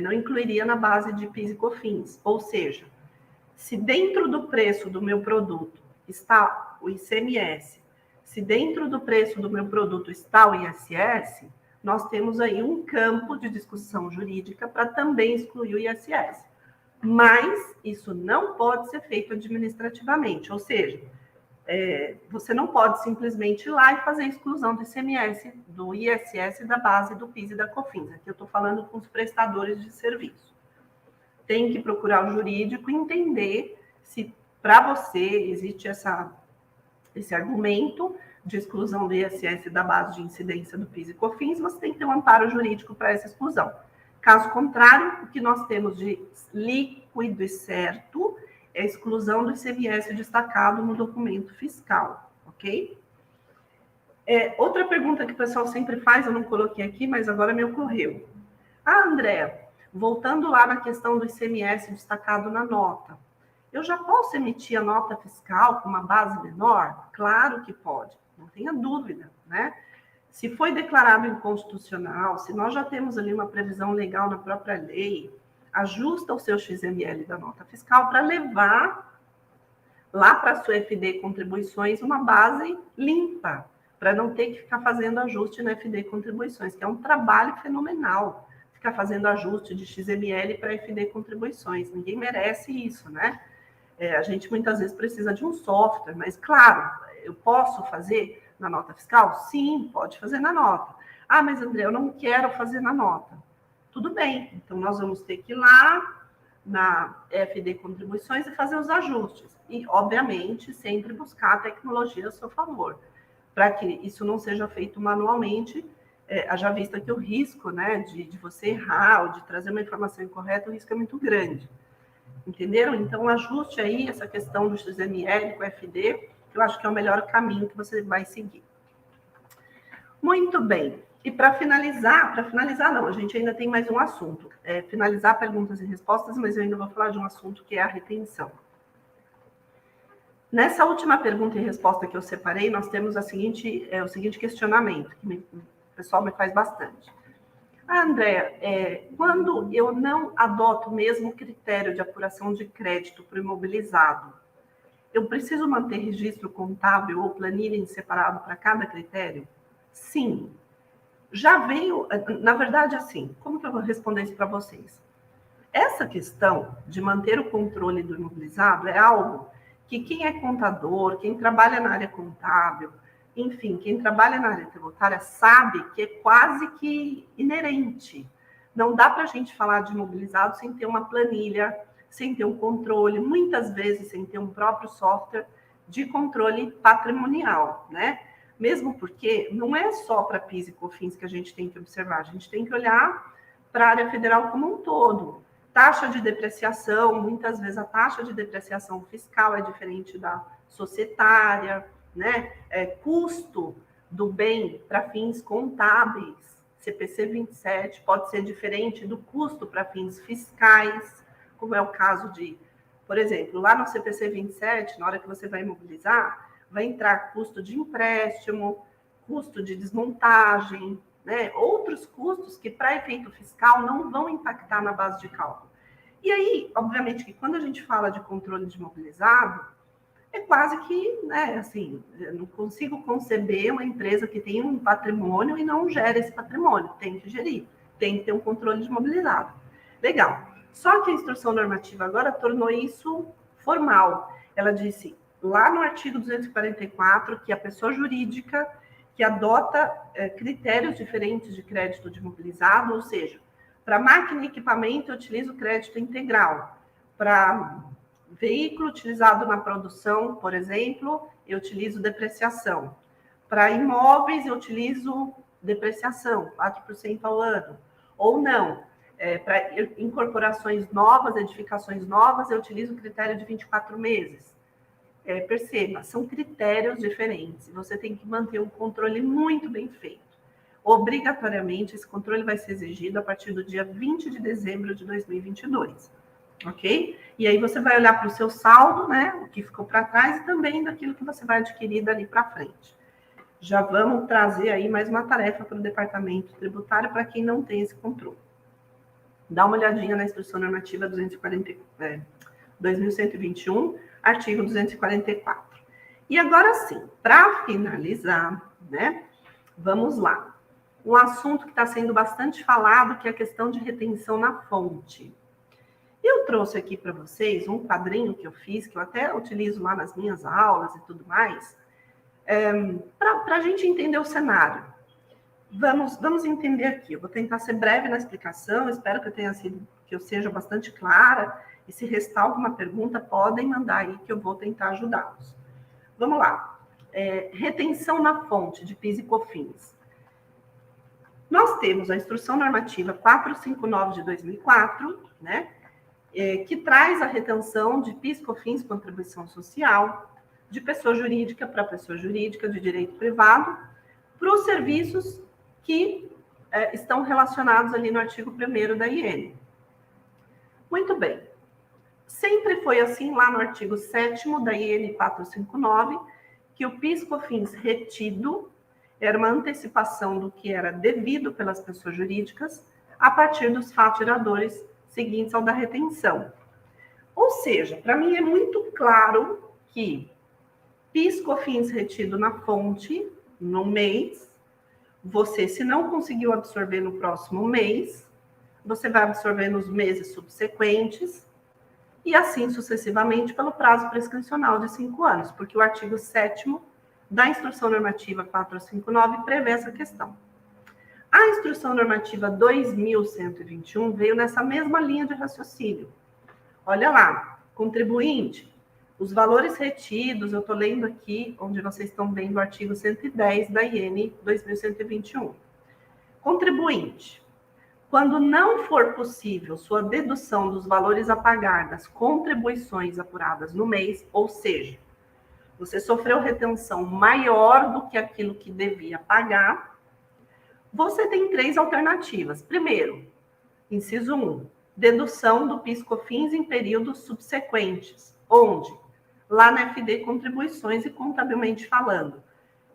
não incluiria na base de PIS e COFINS. Ou seja, se dentro do preço do meu produto está o ICMS, se dentro do preço do meu produto está o ISS, nós temos aí um campo de discussão jurídica para também excluir o ISS. Mas isso não pode ser feito administrativamente, ou seja, você não pode simplesmente ir lá e fazer a exclusão do ICMS, do ISS, da base do PIS e da COFINS. Aqui eu estou falando com os prestadores de serviço. Tem que procurar o jurídico e entender se para você existe esse argumento de exclusão do ISS da base de incidência do PIS e COFINS, você tem que ter um amparo jurídico para essa exclusão. Caso contrário, o que nós temos de líquido e certo é a exclusão do ICMS destacado no documento fiscal, ok? Outra pergunta que o pessoal sempre faz, eu não coloquei aqui, mas agora me ocorreu. Andréa, voltando lá na questão do ICMS destacado na nota, eu já posso emitir a nota fiscal com uma base menor? Claro que pode, não tenha dúvida, né? Se foi declarado inconstitucional, se nós já temos ali uma previsão legal na própria lei, ajusta o seu XML da nota fiscal para levar lá para a sua FD Contribuições uma base limpa, para não ter que ficar fazendo ajuste na FD Contribuições, que é um trabalho fenomenal, ficar fazendo ajuste de XML para FD Contribuições. Ninguém merece isso, né? A gente muitas vezes precisa de um software, mas claro, eu posso fazer na nota fiscal? Sim, pode fazer na nota. Ah, mas André, eu não quero fazer na nota. Tudo bem, então nós vamos ter que ir lá na FD Contribuições e fazer os ajustes. E, obviamente, sempre buscar a tecnologia a seu favor, para que isso não seja feito manualmente, haja vista que o risco, né, de você errar ou de trazer uma informação incorreta, o risco é muito grande. Entenderam? Então, ajuste aí essa questão do XML com o FD, que eu acho que é o melhor caminho que você vai seguir. Muito bem. E para finalizar não, a gente ainda tem mais um assunto. Finalizar perguntas e respostas, mas eu ainda vou falar de um assunto que é a retenção. Nessa última pergunta e resposta que eu separei, nós temos o seguinte questionamento, que o pessoal me faz bastante. Andréa, quando eu não adoto o mesmo critério de apuração de crédito para o imobilizado, eu preciso manter registro contábil ou planilha em separado para cada critério? Sim. Já veio, na verdade, assim, como que eu vou responder isso para vocês? Essa questão de manter o controle do imobilizado é algo que quem é contador, quem trabalha na área contábil, enfim, quem trabalha na área tributária sabe que é quase que inerente. Não dá para a gente falar de imobilizado sem ter uma planilha, sem ter um controle, muitas vezes sem ter um próprio software de controle patrimonial, né? Mesmo porque não é só para PIS e COFINS que a gente tem que observar, a gente tem que olhar para a área federal como um todo. taxa de depreciação, muitas vezes a taxa de depreciação fiscal é diferente da societária, né? Custo do bem para fins contábeis, CPC 27, pode ser diferente do custo para fins fiscais, como é o caso de, por exemplo, lá no CPC 27, na hora que você vai imobilizar, vai entrar custo de empréstimo, custo de desmontagem, né? Outros custos que, para efeito fiscal, não vão impactar na base de cálculo. E aí, obviamente, que quando a gente fala de controle de imobilizado, é quase que, né, assim, eu não consigo conceber uma empresa que tem um patrimônio e não gera esse patrimônio. Tem que gerir, tem que ter um controle de imobilizado. Legal. Só que a instrução normativa agora tornou isso formal. Ela disse, lá no artigo 244, que a pessoa jurídica que adota critérios diferentes de crédito de imobilizado, ou seja, para máquina e equipamento eu utilizo crédito integral, para veículo utilizado na produção, por exemplo, eu utilizo depreciação. Para imóveis eu utilizo depreciação, 4% ao ano, ou não. Para incorporações novas, edificações novas, eu utilizo o critério de 24 meses. Perceba, são critérios diferentes. Você tem que manter um controle muito bem feito. Obrigatoriamente, esse controle vai ser exigido a partir do dia 20 de dezembro de 2022. Ok? E aí você vai olhar para o seu saldo, né? O que ficou para trás e também daquilo que você vai adquirir dali para frente. Já vamos trazer aí mais uma tarefa para o departamento tributário para quem não tem esse controle. Dá uma olhadinha na instrução normativa 2121, artigo 244. E agora sim, para finalizar, né, vamos lá. Um assunto que está sendo bastante falado, que é a questão de retenção na fonte. Eu trouxe aqui para vocês um quadrinho que eu fiz, que eu até utilizo lá nas minhas aulas e tudo mais, para a gente entender o cenário. Vamos entender aqui. Eu vou tentar ser breve na explicação, espero que eu seja bastante clara. E se restar alguma pergunta, podem mandar aí que eu vou tentar ajudá-los. Vamos lá. Retenção na fonte de PIS e COFINS. Nós temos a Instrução Normativa 459 de 2004, né, que traz a retenção de PIS, COFINS, contribuição social, de pessoa jurídica para pessoa jurídica, de direito privado, para os serviços que estão relacionados ali no artigo 1º da IN. Muito bem. Sempre foi assim lá no artigo 7º da IN 459, que o PIS/COFINS retido era uma antecipação do que era devido pelas pessoas jurídicas a partir dos fatos geradores seguintes ao da retenção. Ou seja, para mim é muito claro que PIS/COFINS retido na fonte, no mês, você, se não conseguiu absorver no próximo mês, você vai absorver nos meses subsequentes, e assim sucessivamente pelo prazo prescricional de 5 anos, porque o artigo 7º da Instrução Normativa 459 prevê essa questão. A Instrução Normativa 2121 veio nessa mesma linha de raciocínio. Olha lá, contribuinte, os valores retidos, eu estou lendo aqui, onde vocês estão vendo o artigo 110 da IN 2121. Contribuinte, quando não for possível sua dedução dos valores a pagar das contribuições apuradas no mês, ou seja, você sofreu retenção maior do que aquilo que devia pagar, você tem 3 alternativas. Primeiro, inciso 1, dedução do PIS/COFINS em períodos subsequentes, onde? Lá na FD Contribuições e contabilmente falando,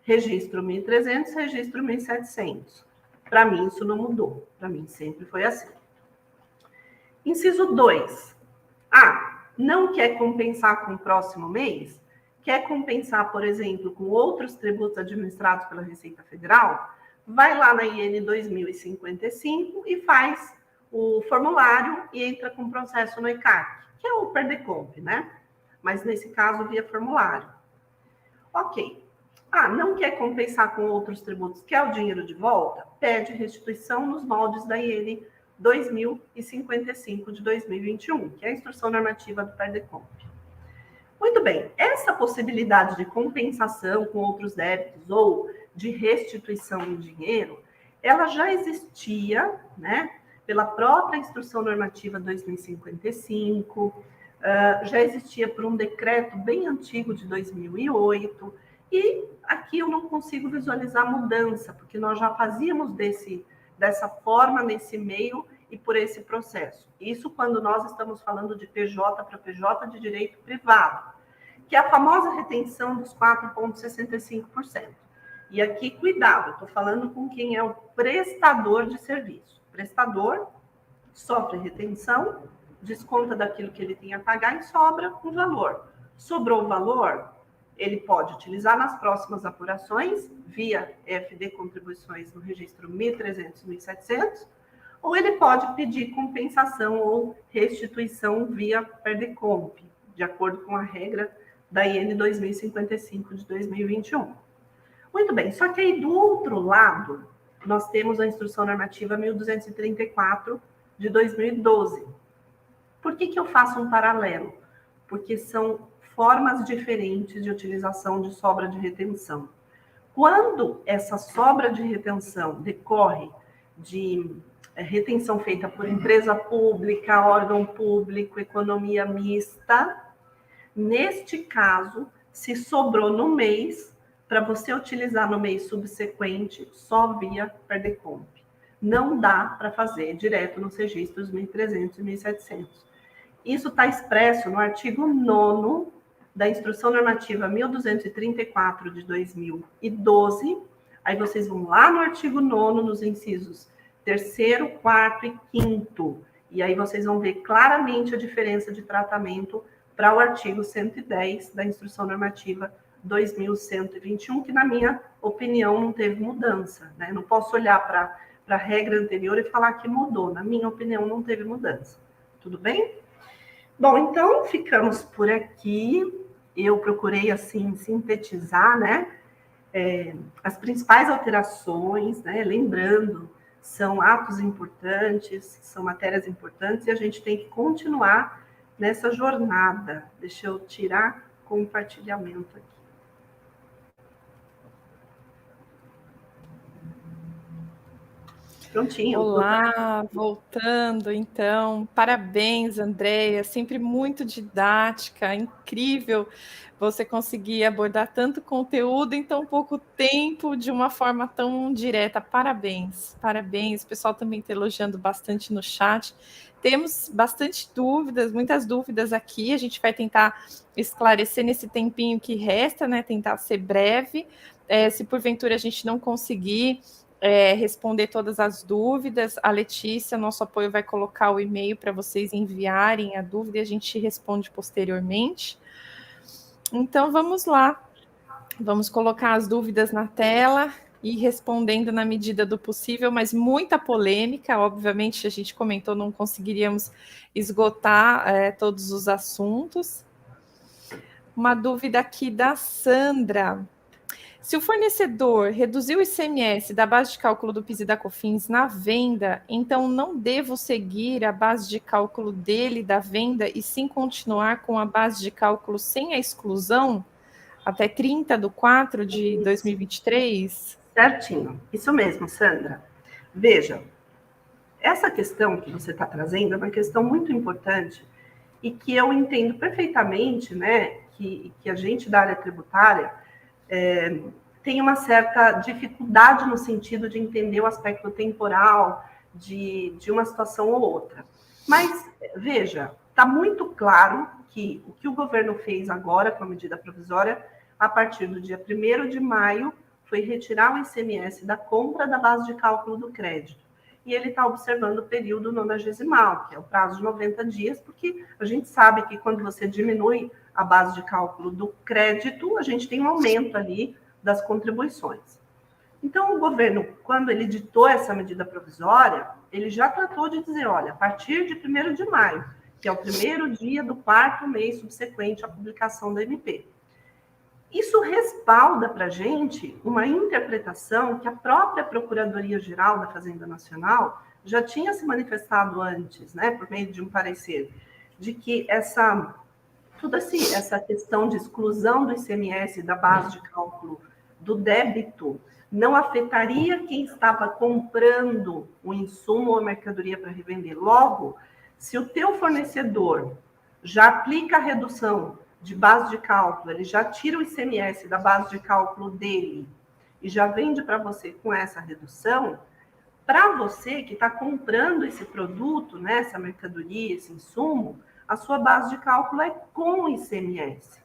registro 1.300, registro 1.700. Para mim, isso não mudou. Para mim, sempre foi assim. Inciso 2. Não quer compensar com o próximo mês? Quer compensar, por exemplo, com outros tributos administrados pela Receita Federal? Vai lá na IN 2055 e faz o formulário e entra com processo no ECAC, que é o PERDECOMP, né? Mas, nesse caso, via formulário. Ok. Não quer compensar com outros tributos, quer o dinheiro de volta? Pede restituição nos moldes da IN 2055 de 2021, que é a Instrução Normativa do PERDECOMP. Muito bem, essa possibilidade de compensação com outros débitos ou de restituição em dinheiro, ela já existia, né, pela própria Instrução Normativa 2055, já existia por um decreto bem antigo de 2008, e aqui eu não consigo visualizar mudança, porque nós já fazíamos dessa forma, nesse meio e por esse processo. Isso quando nós estamos falando de PJ para PJ de direito privado, que é a famosa retenção dos 4,65%. E aqui, cuidado, estou falando com quem é o prestador de serviço. O prestador sofre retenção, desconta daquilo que ele tem a pagar e sobra um valor. Sobrou o valor, ele pode utilizar nas próximas apurações, via FD Contribuições no registro 1.300 e 1.700, ou ele pode pedir compensação ou restituição via Perdecomp, de acordo com a regra da IN 2055 de 2021. Muito bem, só que aí do outro lado, nós temos a Instrução Normativa 1234 de 2012. Por que eu faço um paralelo? Porque são formas diferentes de utilização de sobra de retenção. Quando essa sobra de retenção decorre de retenção feita por empresa pública, órgão público, economia mista, neste caso, se sobrou no mês, para você utilizar no mês subsequente, só via Perdecomp. Não dá para fazer direto nos registros 1.300 e 1.700. Isso está expresso no artigo 9º da Instrução Normativa 1234 de 2012. Aí vocês vão lá no artigo 9º, nos incisos 3º, 4º e 5º. E aí vocês vão ver claramente a diferença de tratamento para o artigo 110 da Instrução Normativa 2121, que, na minha opinião, não teve mudança, né? Não posso olhar para a regra anterior e falar que mudou. Na minha opinião, não teve mudança. Tudo bem? Bom, então, ficamos por aqui. Eu procurei, assim, sintetizar, né, as principais alterações, né? Lembrando, são atos importantes, são matérias importantes, e a gente tem que continuar nessa jornada. Deixa eu tirar compartilhamento aqui. Prontinho. Olá, voltando então. Parabéns, Andréia, sempre muito didática, incrível você conseguir abordar tanto conteúdo em tão pouco tempo, de uma forma tão direta. Parabéns, parabéns. O pessoal também está elogiando bastante no chat. Temos bastante dúvidas, muitas dúvidas aqui. A gente vai tentar esclarecer nesse tempinho que resta, né? Tentar ser breve. Se porventura a gente não conseguir responder todas as dúvidas, a Letícia, nosso apoio, vai colocar o e-mail para vocês enviarem a dúvida e a gente responde posteriormente. Então, vamos lá. Vamos colocar as dúvidas na tela e respondendo na medida do possível, mas muita polêmica. Obviamente, a gente comentou, não conseguiríamos esgotar todos os assuntos. Uma dúvida aqui da Sandra. Se o fornecedor reduziu o ICMS da base de cálculo do PIS e da COFINS na venda, então não devo seguir a base de cálculo dele da venda e sim continuar com a base de cálculo sem a exclusão até 30/4/2023? Certinho, isso mesmo, Sandra. Veja, essa questão que você está trazendo é uma questão muito importante e que eu entendo perfeitamente, né, que a gente da área tributária tem uma certa dificuldade no sentido de entender o aspecto temporal de uma situação ou outra. Mas, veja, está muito claro que o que o governo fez agora com a medida provisória, a partir do dia 1º de maio, foi retirar o ICMS da compra da base de cálculo do crédito. E ele está observando o período nonagesimal, que é o prazo de 90 dias, porque a gente sabe que quando você diminui a base de cálculo do crédito, a gente tem um aumento ali das contribuições. Então, o governo, quando ele ditou essa medida provisória, ele já tratou de dizer, olha, a partir de 1º de maio, que é o primeiro dia do 4º mês subsequente à publicação da MP. Isso respalda para a gente uma interpretação que a própria Procuradoria-Geral da Fazenda Nacional já tinha se manifestado antes, né, por meio de um parecer, de que essa questão de exclusão do ICMS da base de cálculo do débito não afetaria quem estava comprando o insumo ou a mercadoria para revender. Logo, se o teu fornecedor já aplica a redução de base de cálculo, ele já tira o ICMS da base de cálculo dele e já vende para você com essa redução, para você que está comprando esse produto, né, essa mercadoria, esse insumo, a sua base de cálculo é com ICMS.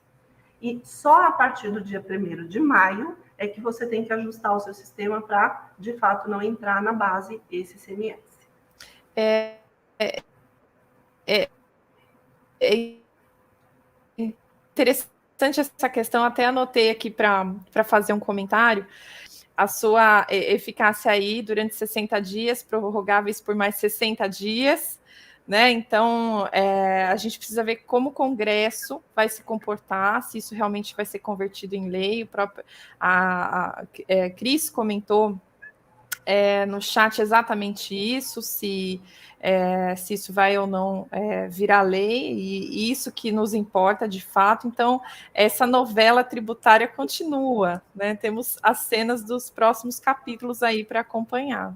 E só a partir do dia 1º de maio é que você tem que ajustar o seu sistema para, de fato, não entrar na base esse ICMS. É interessante essa questão, até anotei aqui para fazer um comentário. A sua eficácia aí durante 60 dias, prorrogáveis por mais 60 dias, né? Então, a gente precisa ver como o Congresso vai se comportar, se isso realmente vai ser convertido em lei. A Cris comentou no chat exatamente isso, se isso vai ou não virar lei, e isso que nos importa de fato. Então, essa novela tributária continua, né? Temos as cenas dos próximos capítulos aí para acompanhar.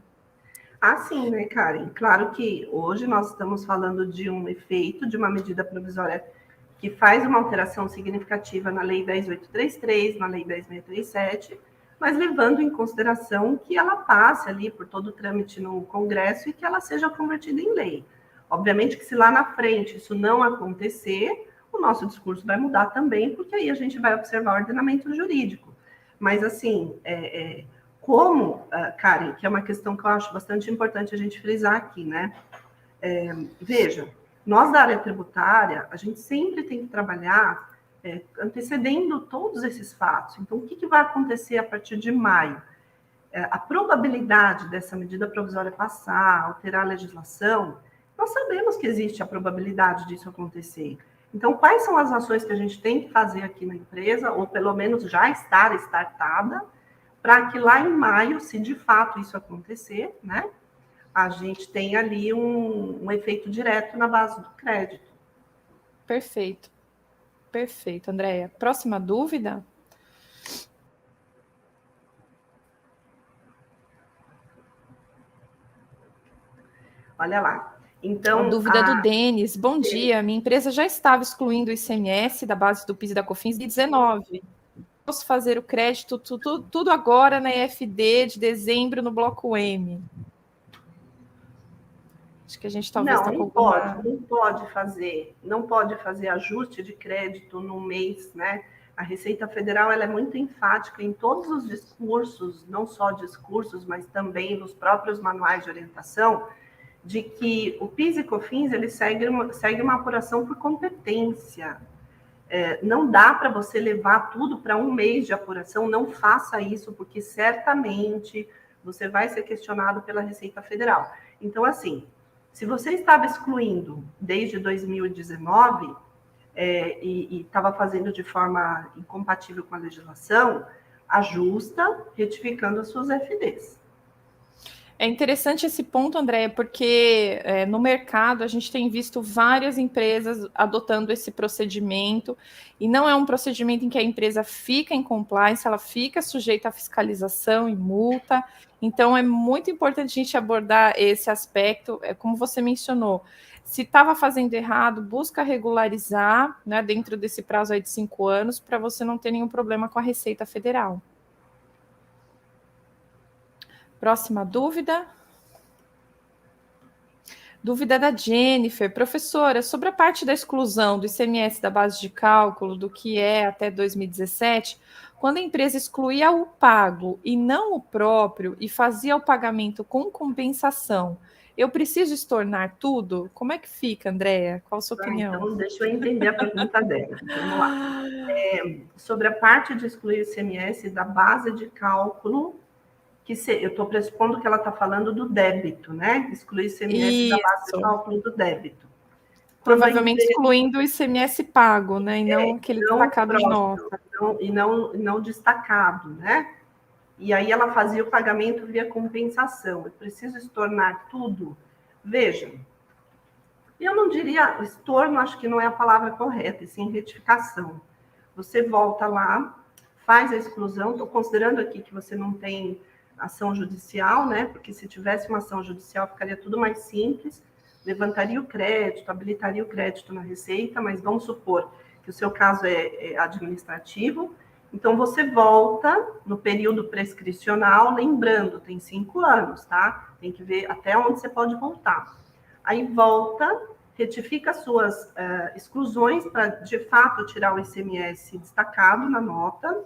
Sim, né, Karen? Claro que hoje nós estamos falando de um efeito, de uma medida provisória que faz uma alteração significativa na Lei 10.833, na Lei 10.637, mas levando em consideração que ela passe ali por todo o trâmite no Congresso e que ela seja convertida em lei. Obviamente que se lá na frente isso não acontecer, o nosso discurso vai mudar também, porque aí a gente vai observar o ordenamento jurídico. Mas, assim, como, Karen, que é uma questão que eu acho bastante importante a gente frisar aqui, né? Veja, nós da área tributária, a gente sempre tem que trabalhar antecedendo todos esses fatos. Então, o que vai acontecer a partir de maio? A probabilidade dessa medida provisória passar, alterar a legislação, nós sabemos que existe a probabilidade disso acontecer. Então, quais são as ações que a gente tem que fazer aqui na empresa, ou pelo menos já estar startada, para que lá em maio, se de fato isso acontecer, né, a gente tem ali um efeito direto na base do crédito. Perfeito. Perfeito, Andréia. Próxima dúvida? Olha lá. Então, a dúvida do Denis. Bom dia, minha empresa já estava excluindo o ICMS da base do PIS e da COFINS de 19. Posso fazer o crédito tudo agora na EFD de dezembro no bloco M? Acho que a gente talvez está com alguma... Não pode fazer ajuste de crédito no mês, né? A Receita Federal ela é muito enfática em todos os discursos, não só discursos, mas também nos próprios manuais de orientação, de que o PIS e COFINS ele segue uma apuração por competência. Não dá para você levar tudo para um mês de apuração, não faça isso, porque certamente você vai ser questionado pela Receita Federal. Então, assim, se você estava excluindo desde 2019 e estava fazendo de forma incompatível com a legislação, ajusta, retificando as suas FDs. É interessante esse ponto, Andréia, porque no mercado a gente tem visto várias empresas adotando esse procedimento, e não é um procedimento em que a empresa fica em compliance, ela fica sujeita à fiscalização e multa. Então é muito importante a gente abordar esse aspecto, como você mencionou. Se estava fazendo errado, busca regularizar, né, dentro desse prazo aí de 5 anos, para você não ter nenhum problema com a Receita Federal. Próxima dúvida. Dúvida da Jennifer. Professora, sobre a parte da exclusão do ICMS da base de cálculo, do que é até 2017, quando a empresa excluía o pago e não o próprio e fazia o pagamento com compensação, eu preciso estornar tudo? Como é que fica, Andréia? Qual a sua opinião? Então, deixa eu entender a pergunta dela. Vamos lá. Sobre a parte de excluir o ICMS da base de cálculo, eu estou pressupondo que ela está falando do débito, né? Excluir o ICMS da base de cálculo do débito. Provavelmente excluindo o ICMS pago, né? E não aquele destacado de nota. Não destacado, né? E aí ela fazia o pagamento via compensação. Eu preciso estornar tudo? Veja, eu não diria estorno, acho que não é a palavra correta, e sim retificação. Você volta lá, faz a exclusão. Estou considerando aqui que você não tem ação judicial, né? Porque se tivesse uma ação judicial, ficaria tudo mais simples, levantaria o crédito, habilitaria o crédito na Receita, mas vamos supor que o seu caso é administrativo, então você volta no período prescricional, lembrando, tem 5 anos, tá? Tem que ver até onde você pode voltar. Aí volta, retifica as suas exclusões para, de fato, tirar o ICMS destacado na nota.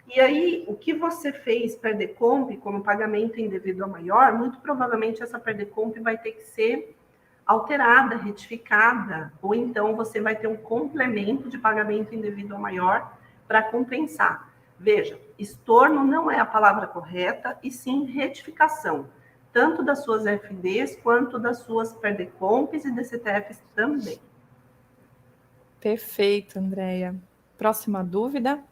E aí, o que você fez, PERDECOMP, como pagamento indevido a maior, muito provavelmente essa PERDECOMP vai ter que ser alterada, retificada, ou então você vai ter um complemento de pagamento indevido a maior para compensar. Veja, estorno não é a palavra correta, e sim retificação, tanto das suas FDs quanto das suas PERDECOMPs e DCTFs também. Perfeito, Andréia. Próxima dúvida.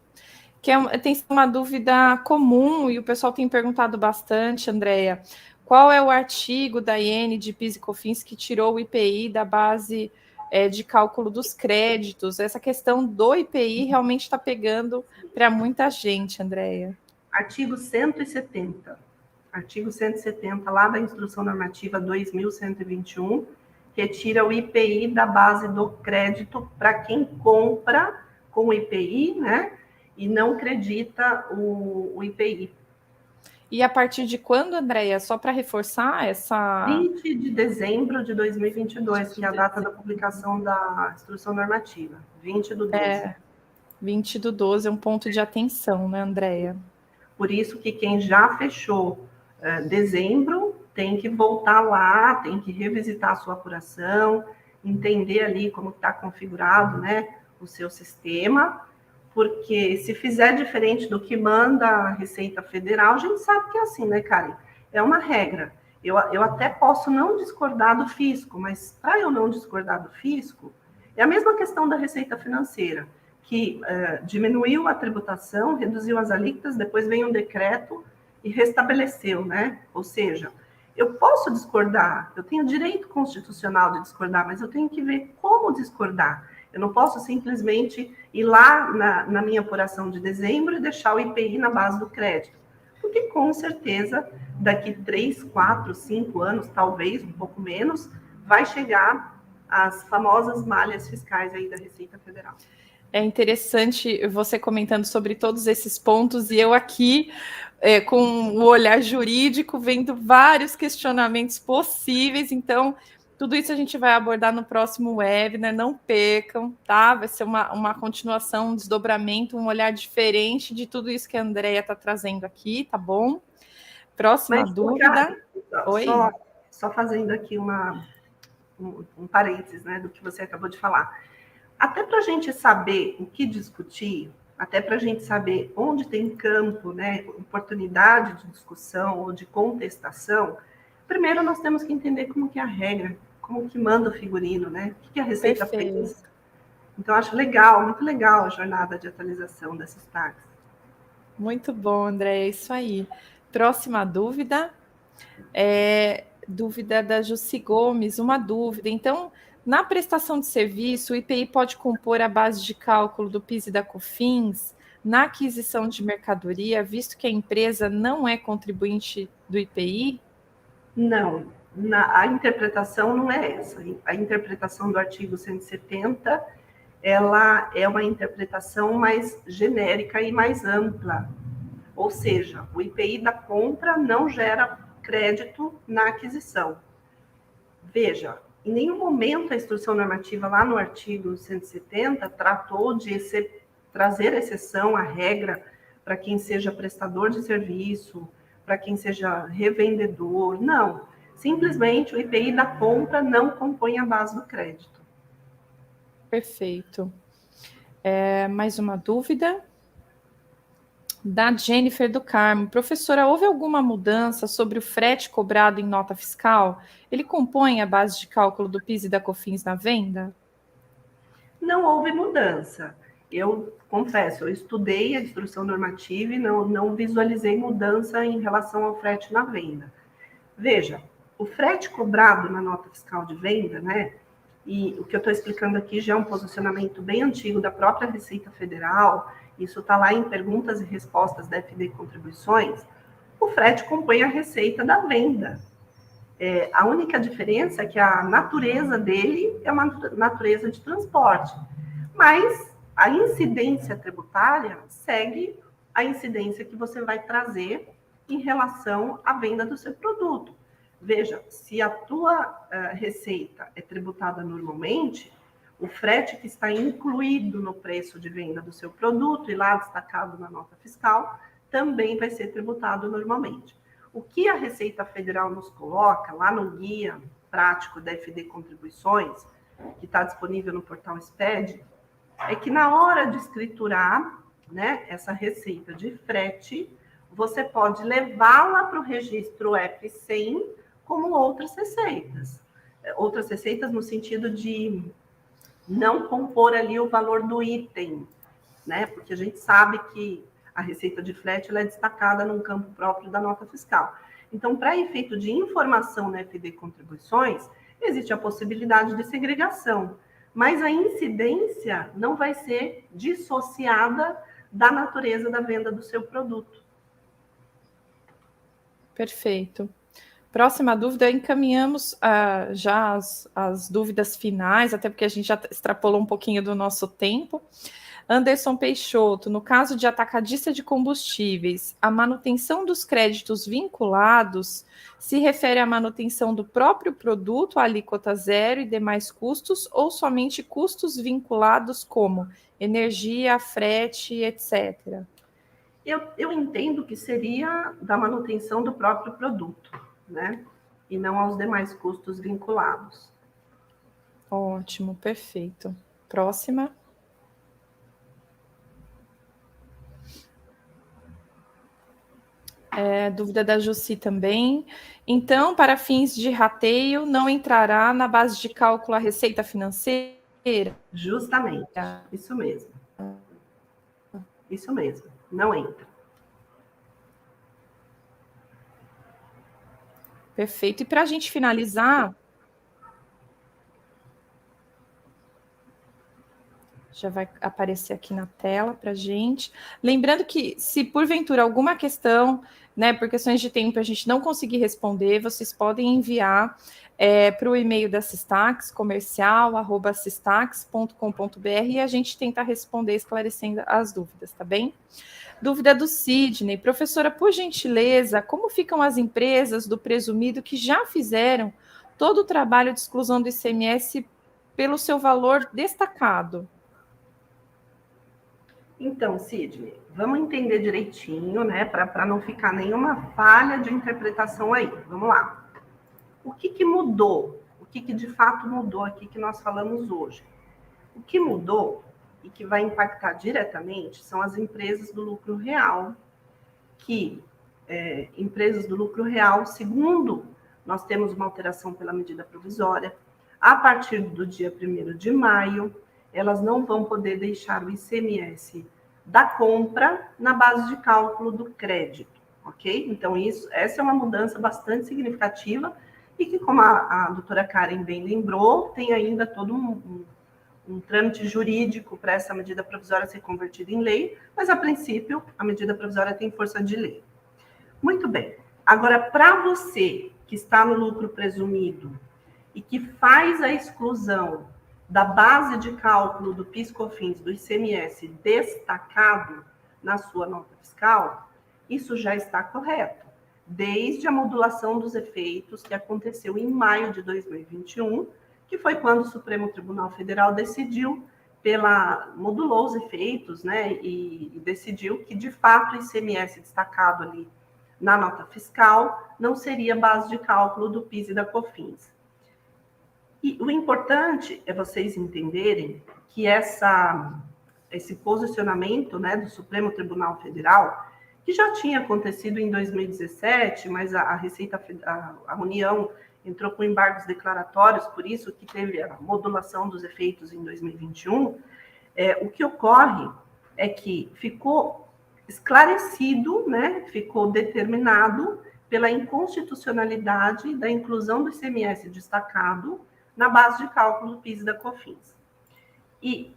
Tem sido uma dúvida comum e o pessoal tem perguntado bastante, Andréia. Qual é o artigo da IN de PIS e COFINS que tirou o IPI da base de cálculo dos créditos? Essa questão do IPI realmente está pegando para muita gente, Andréia. Artigo 170. Artigo 170, lá da Instrução Normativa 2121, retira o IPI da base do crédito para quem compra com o IPI, né? E não acredita o IPI. E a partir de quando, Andréia? Só para reforçar essa... 20 de dezembro de 2022, que é a data da publicação da Instrução Normativa. 20/12. 20/12 é um ponto de atenção, né, Andréia? Por isso que quem já fechou dezembro tem que voltar lá, tem que revisitar a sua apuração, entender ali como está configurado, né, o seu sistema, porque se fizer diferente do que manda a Receita Federal, a gente sabe que é assim, né, Karen? É uma regra. Eu até posso não discordar do fisco, mas para eu não discordar do fisco, é a mesma questão da Receita Financeira, que diminuiu a tributação, reduziu as alíquotas, depois veio um decreto e restabeleceu, né? Ou seja, eu posso discordar, eu tenho direito constitucional de discordar, mas eu tenho que ver como discordar. Eu não posso simplesmente ir lá na minha apuração de dezembro e deixar o IPI na base do crédito. Porque, com certeza, daqui 3, 4, 5 anos, talvez, um pouco menos, vai chegar as famosas malhas fiscais aí da Receita Federal. É interessante você comentando sobre todos esses pontos e eu aqui com o olhar jurídico vendo vários questionamentos possíveis. Então, tudo isso a gente vai abordar no próximo webinar, não percam, tá? Vai ser uma continuação, um desdobramento, um olhar diferente de tudo isso que a Andréia está trazendo aqui, tá bom? Próxima dúvida. Oi? Só fazendo aqui um parênteses, né, do que você acabou de falar. Até para a gente saber o que discutir, até para a gente saber onde tem campo, né, oportunidade de discussão ou de contestação, primeiro nós temos que entender como que é a regra, como que manda o figurino, né? O que a Receita fez. Então, acho legal, muito legal a jornada de atualização desses tags. Muito bom, André, é isso aí. Próxima dúvida, dúvida da Jussi Gomes, uma dúvida. Então, na prestação de serviço, o IPI pode compor a base de cálculo do PIS e da COFINS na aquisição de mercadoria, visto que a empresa não é contribuinte do IPI? Não, a interpretação não é essa. A interpretação do artigo 170, ela é uma interpretação mais genérica e mais ampla. Ou seja, o IPI da compra não gera crédito na aquisição. Veja, em nenhum momento a instrução normativa lá no artigo 170 tratou de trazer exceção à regra para quem seja prestador de serviço, para quem seja revendedor. Não, simplesmente o IPI da compra não compõe a base do crédito. Perfeito. Mais uma dúvida? Da Jennifer do Carmo. Professora, houve alguma mudança sobre o frete cobrado em nota fiscal? Ele compõe a base de cálculo do PIS e da COFINS na venda? Não houve mudança. Eu confesso, eu estudei a instrução normativa e não visualizei mudança em relação ao frete na venda. Veja, o frete cobrado na nota fiscal de venda, né? E o que eu estou explicando aqui já é um posicionamento bem antigo da própria Receita Federal isso está lá em perguntas e respostas da FD Contribuições, o frete compõe a receita da venda. A única diferença é que a natureza dele é uma natureza de transporte, mas a incidência tributária segue a incidência que você vai trazer em relação à venda do seu produto. Veja, se a tua receita é tributada normalmente, o frete que está incluído no preço de venda do seu produto e lá destacado na nota fiscal, também vai ser tributado normalmente. O que a Receita Federal nos coloca lá no guia prático da FD Contribuições, que está disponível no portal SPED, é que na hora de escriturar, né, essa receita de frete, você pode levá-la para o registro F100 como outras receitas. Outras receitas no sentido de não compor ali o valor do item, né? Porque a gente sabe que a receita de frete ela é destacada num campo próprio da nota fiscal. Então, para efeito de informação na FD Contribuições, existe a possibilidade de segregação, mas a incidência não vai ser dissociada da natureza da venda do seu produto. Perfeito. Próxima dúvida, encaminhamos já as dúvidas finais, até porque a gente já extrapolou um pouquinho do nosso tempo. Anderson Peixoto, no caso de atacadista de combustíveis, a manutenção dos créditos vinculados se refere à manutenção do próprio produto, a alíquota zero e demais custos, ou somente custos vinculados como energia, frete, etc.? Eu entendo que seria da manutenção do próprio produto, né? E não aos demais custos vinculados. Ótimo, perfeito. Próxima. Dúvida da Jussi também. Então, para fins de rateio, não entrará na base de cálculo a receita financeira? Justamente, isso mesmo. Isso mesmo, não entra. Perfeito. E para a gente finalizar, já vai aparecer aqui na tela para a gente. Lembrando que, se porventura alguma questão, né, por questões de tempo, a gente não conseguir responder, vocês podem enviar para o e-mail da Systax, comercial@systax.com.br, e a gente tenta responder esclarecendo as dúvidas, tá bem? Dúvida do Sidney. Professora, por gentileza, como ficam as empresas do presumido que já fizeram todo o trabalho de exclusão do ICMS pelo seu valor destacado? Então, Sidney, vamos entender direitinho, né, para não ficar nenhuma falha de interpretação aí. Vamos lá. O que mudou? O que de fato mudou aqui que nós falamos hoje? O que mudou e que vai impactar diretamente são as empresas do lucro real, que empresas do lucro real, segundo nós temos uma alteração pela medida provisória, a partir do dia 1º de maio, elas não vão poder deixar o ICMS da compra na base de cálculo do crédito, ok? Então, essa é uma mudança bastante significativa e que, como a doutora Karen bem lembrou, tem ainda todo um trâmite jurídico para essa medida provisória ser convertida em lei, mas, a princípio, a medida provisória tem força de lei. Muito bem. Agora, para você que está no lucro presumido e que faz a exclusão da base de cálculo do PIS/COFINS, do ICMS destacado na sua nota fiscal, isso já está correto, desde a modulação dos efeitos que aconteceu em maio de 2021, que foi quando o Supremo Tribunal Federal modulou os efeitos, né, e decidiu que, de fato, o ICMS destacado ali na nota fiscal não seria base de cálculo do PIS e da COFINS. E o importante é vocês entenderem que esse posicionamento, né, do Supremo Tribunal Federal, que já tinha acontecido em 2017, mas a União entrou com embargos declaratórios, por isso que teve a modulação dos efeitos em 2021, o que ocorre é que ficou esclarecido, né, ficou determinado pela inconstitucionalidade da inclusão do ICMS destacado na base de cálculo do PIS e da COFINS. E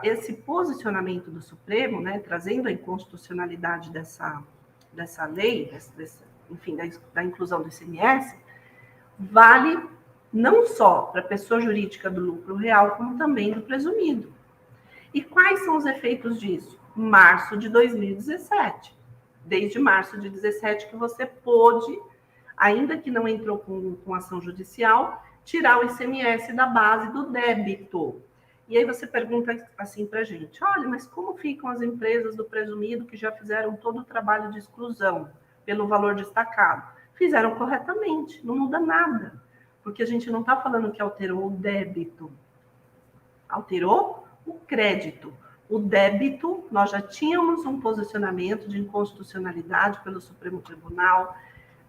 esse posicionamento do Supremo, né, trazendo a inconstitucionalidade dessa lei, enfim, da inclusão do ICMS, vale não só para a pessoa jurídica do lucro real, como também do presumido. E quais são os efeitos disso? Março de 2017. Desde março de 2017 que você pôde, ainda que não entrou com ação judicial, tirar o ICMS da base do débito. E aí você pergunta assim para a gente, olha, mas como ficam as empresas do presumido que já fizeram todo o trabalho de exclusão pelo valor destacado? Fizeram corretamente, não muda nada, porque a gente não está falando que alterou o débito, alterou o crédito. O débito, nós já tínhamos um posicionamento de inconstitucionalidade pelo Supremo Tribunal,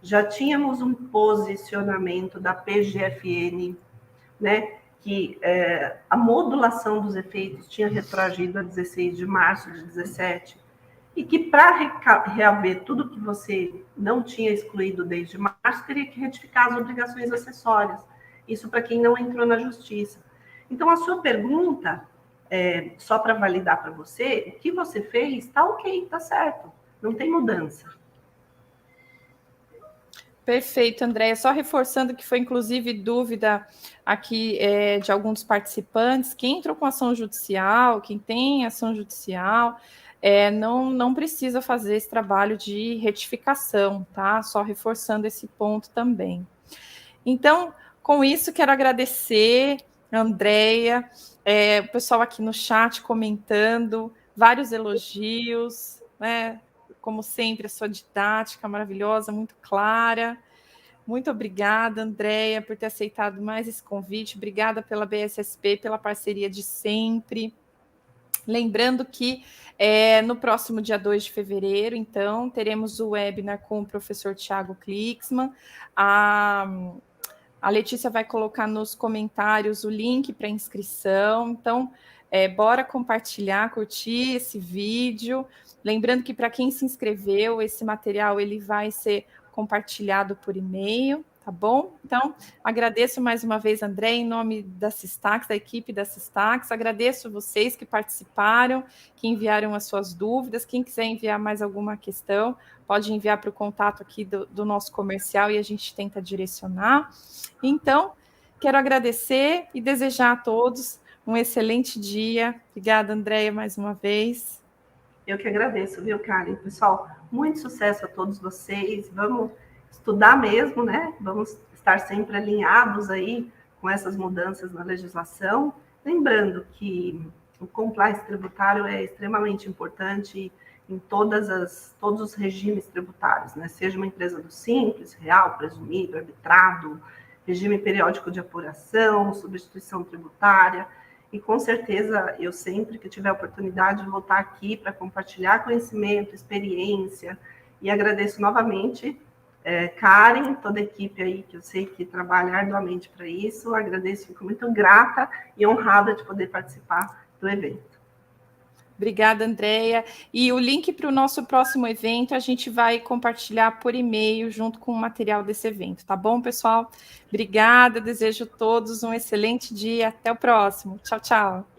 já tínhamos um posicionamento da PGFN, né, que a modulação dos efeitos tinha retroagido a 16 de março de 17, e que para reaver tudo que você não tinha excluído desde março, teria que retificar as obrigações acessórias. Isso para quem não entrou na justiça. Então, a sua pergunta, só para validar para você, o que você fez está ok, está certo, não tem mudança. Perfeito, Andréia. Só reforçando que foi, inclusive, dúvida aqui de alguns participantes, quem entrou com ação judicial, quem tem ação judicial, não precisa fazer esse trabalho de retificação, tá? Só reforçando esse ponto também. Então, com isso, quero agradecer, Andréia, o pessoal aqui no chat comentando, vários elogios, né? Como sempre, a sua didática maravilhosa, muito clara. Muito obrigada, Andréia, por ter aceitado mais esse convite. Obrigada pela BSSP, pela parceria de sempre. Lembrando que no próximo dia 2 de fevereiro, então, teremos o webinar com o professor Tiago Klicksmann. A Letícia vai colocar nos comentários o link para inscrição. Então, bora compartilhar, curtir esse vídeo. Lembrando que para quem se inscreveu, esse material ele vai ser compartilhado por e-mail, tá bom? Então, agradeço mais uma vez, André, em nome da Systax, da equipe da Systax. Agradeço vocês que participaram, que enviaram as suas dúvidas. Quem quiser enviar mais alguma questão, pode enviar para o contato aqui do nosso comercial e a gente tenta direcionar. Então, quero agradecer e desejar a todos um excelente dia. Obrigada, Andréia, mais uma vez. Eu que agradeço, viu, Karen? Pessoal, muito sucesso a todos vocês. Vamos estudar mesmo, né? Vamos estar sempre alinhados aí com essas mudanças na legislação. Lembrando que o compliance tributário é extremamente importante em todos os regimes tributários, né? Seja uma empresa do simples, real, presumido, arbitrado, regime periódico de apuração, substituição tributária. E com certeza, eu sempre que tiver a oportunidade vou estar aqui para compartilhar conhecimento, experiência. E agradeço novamente, Karen, toda a equipe aí, que eu sei que trabalha arduamente para isso. Agradeço, fico muito grata e honrada de poder participar do evento. Obrigada, Andréia. E o link para o nosso próximo evento a gente vai compartilhar por e-mail junto com o material desse evento, tá bom, pessoal? Obrigada, desejo a todos um excelente dia. Até o próximo. Tchau, tchau.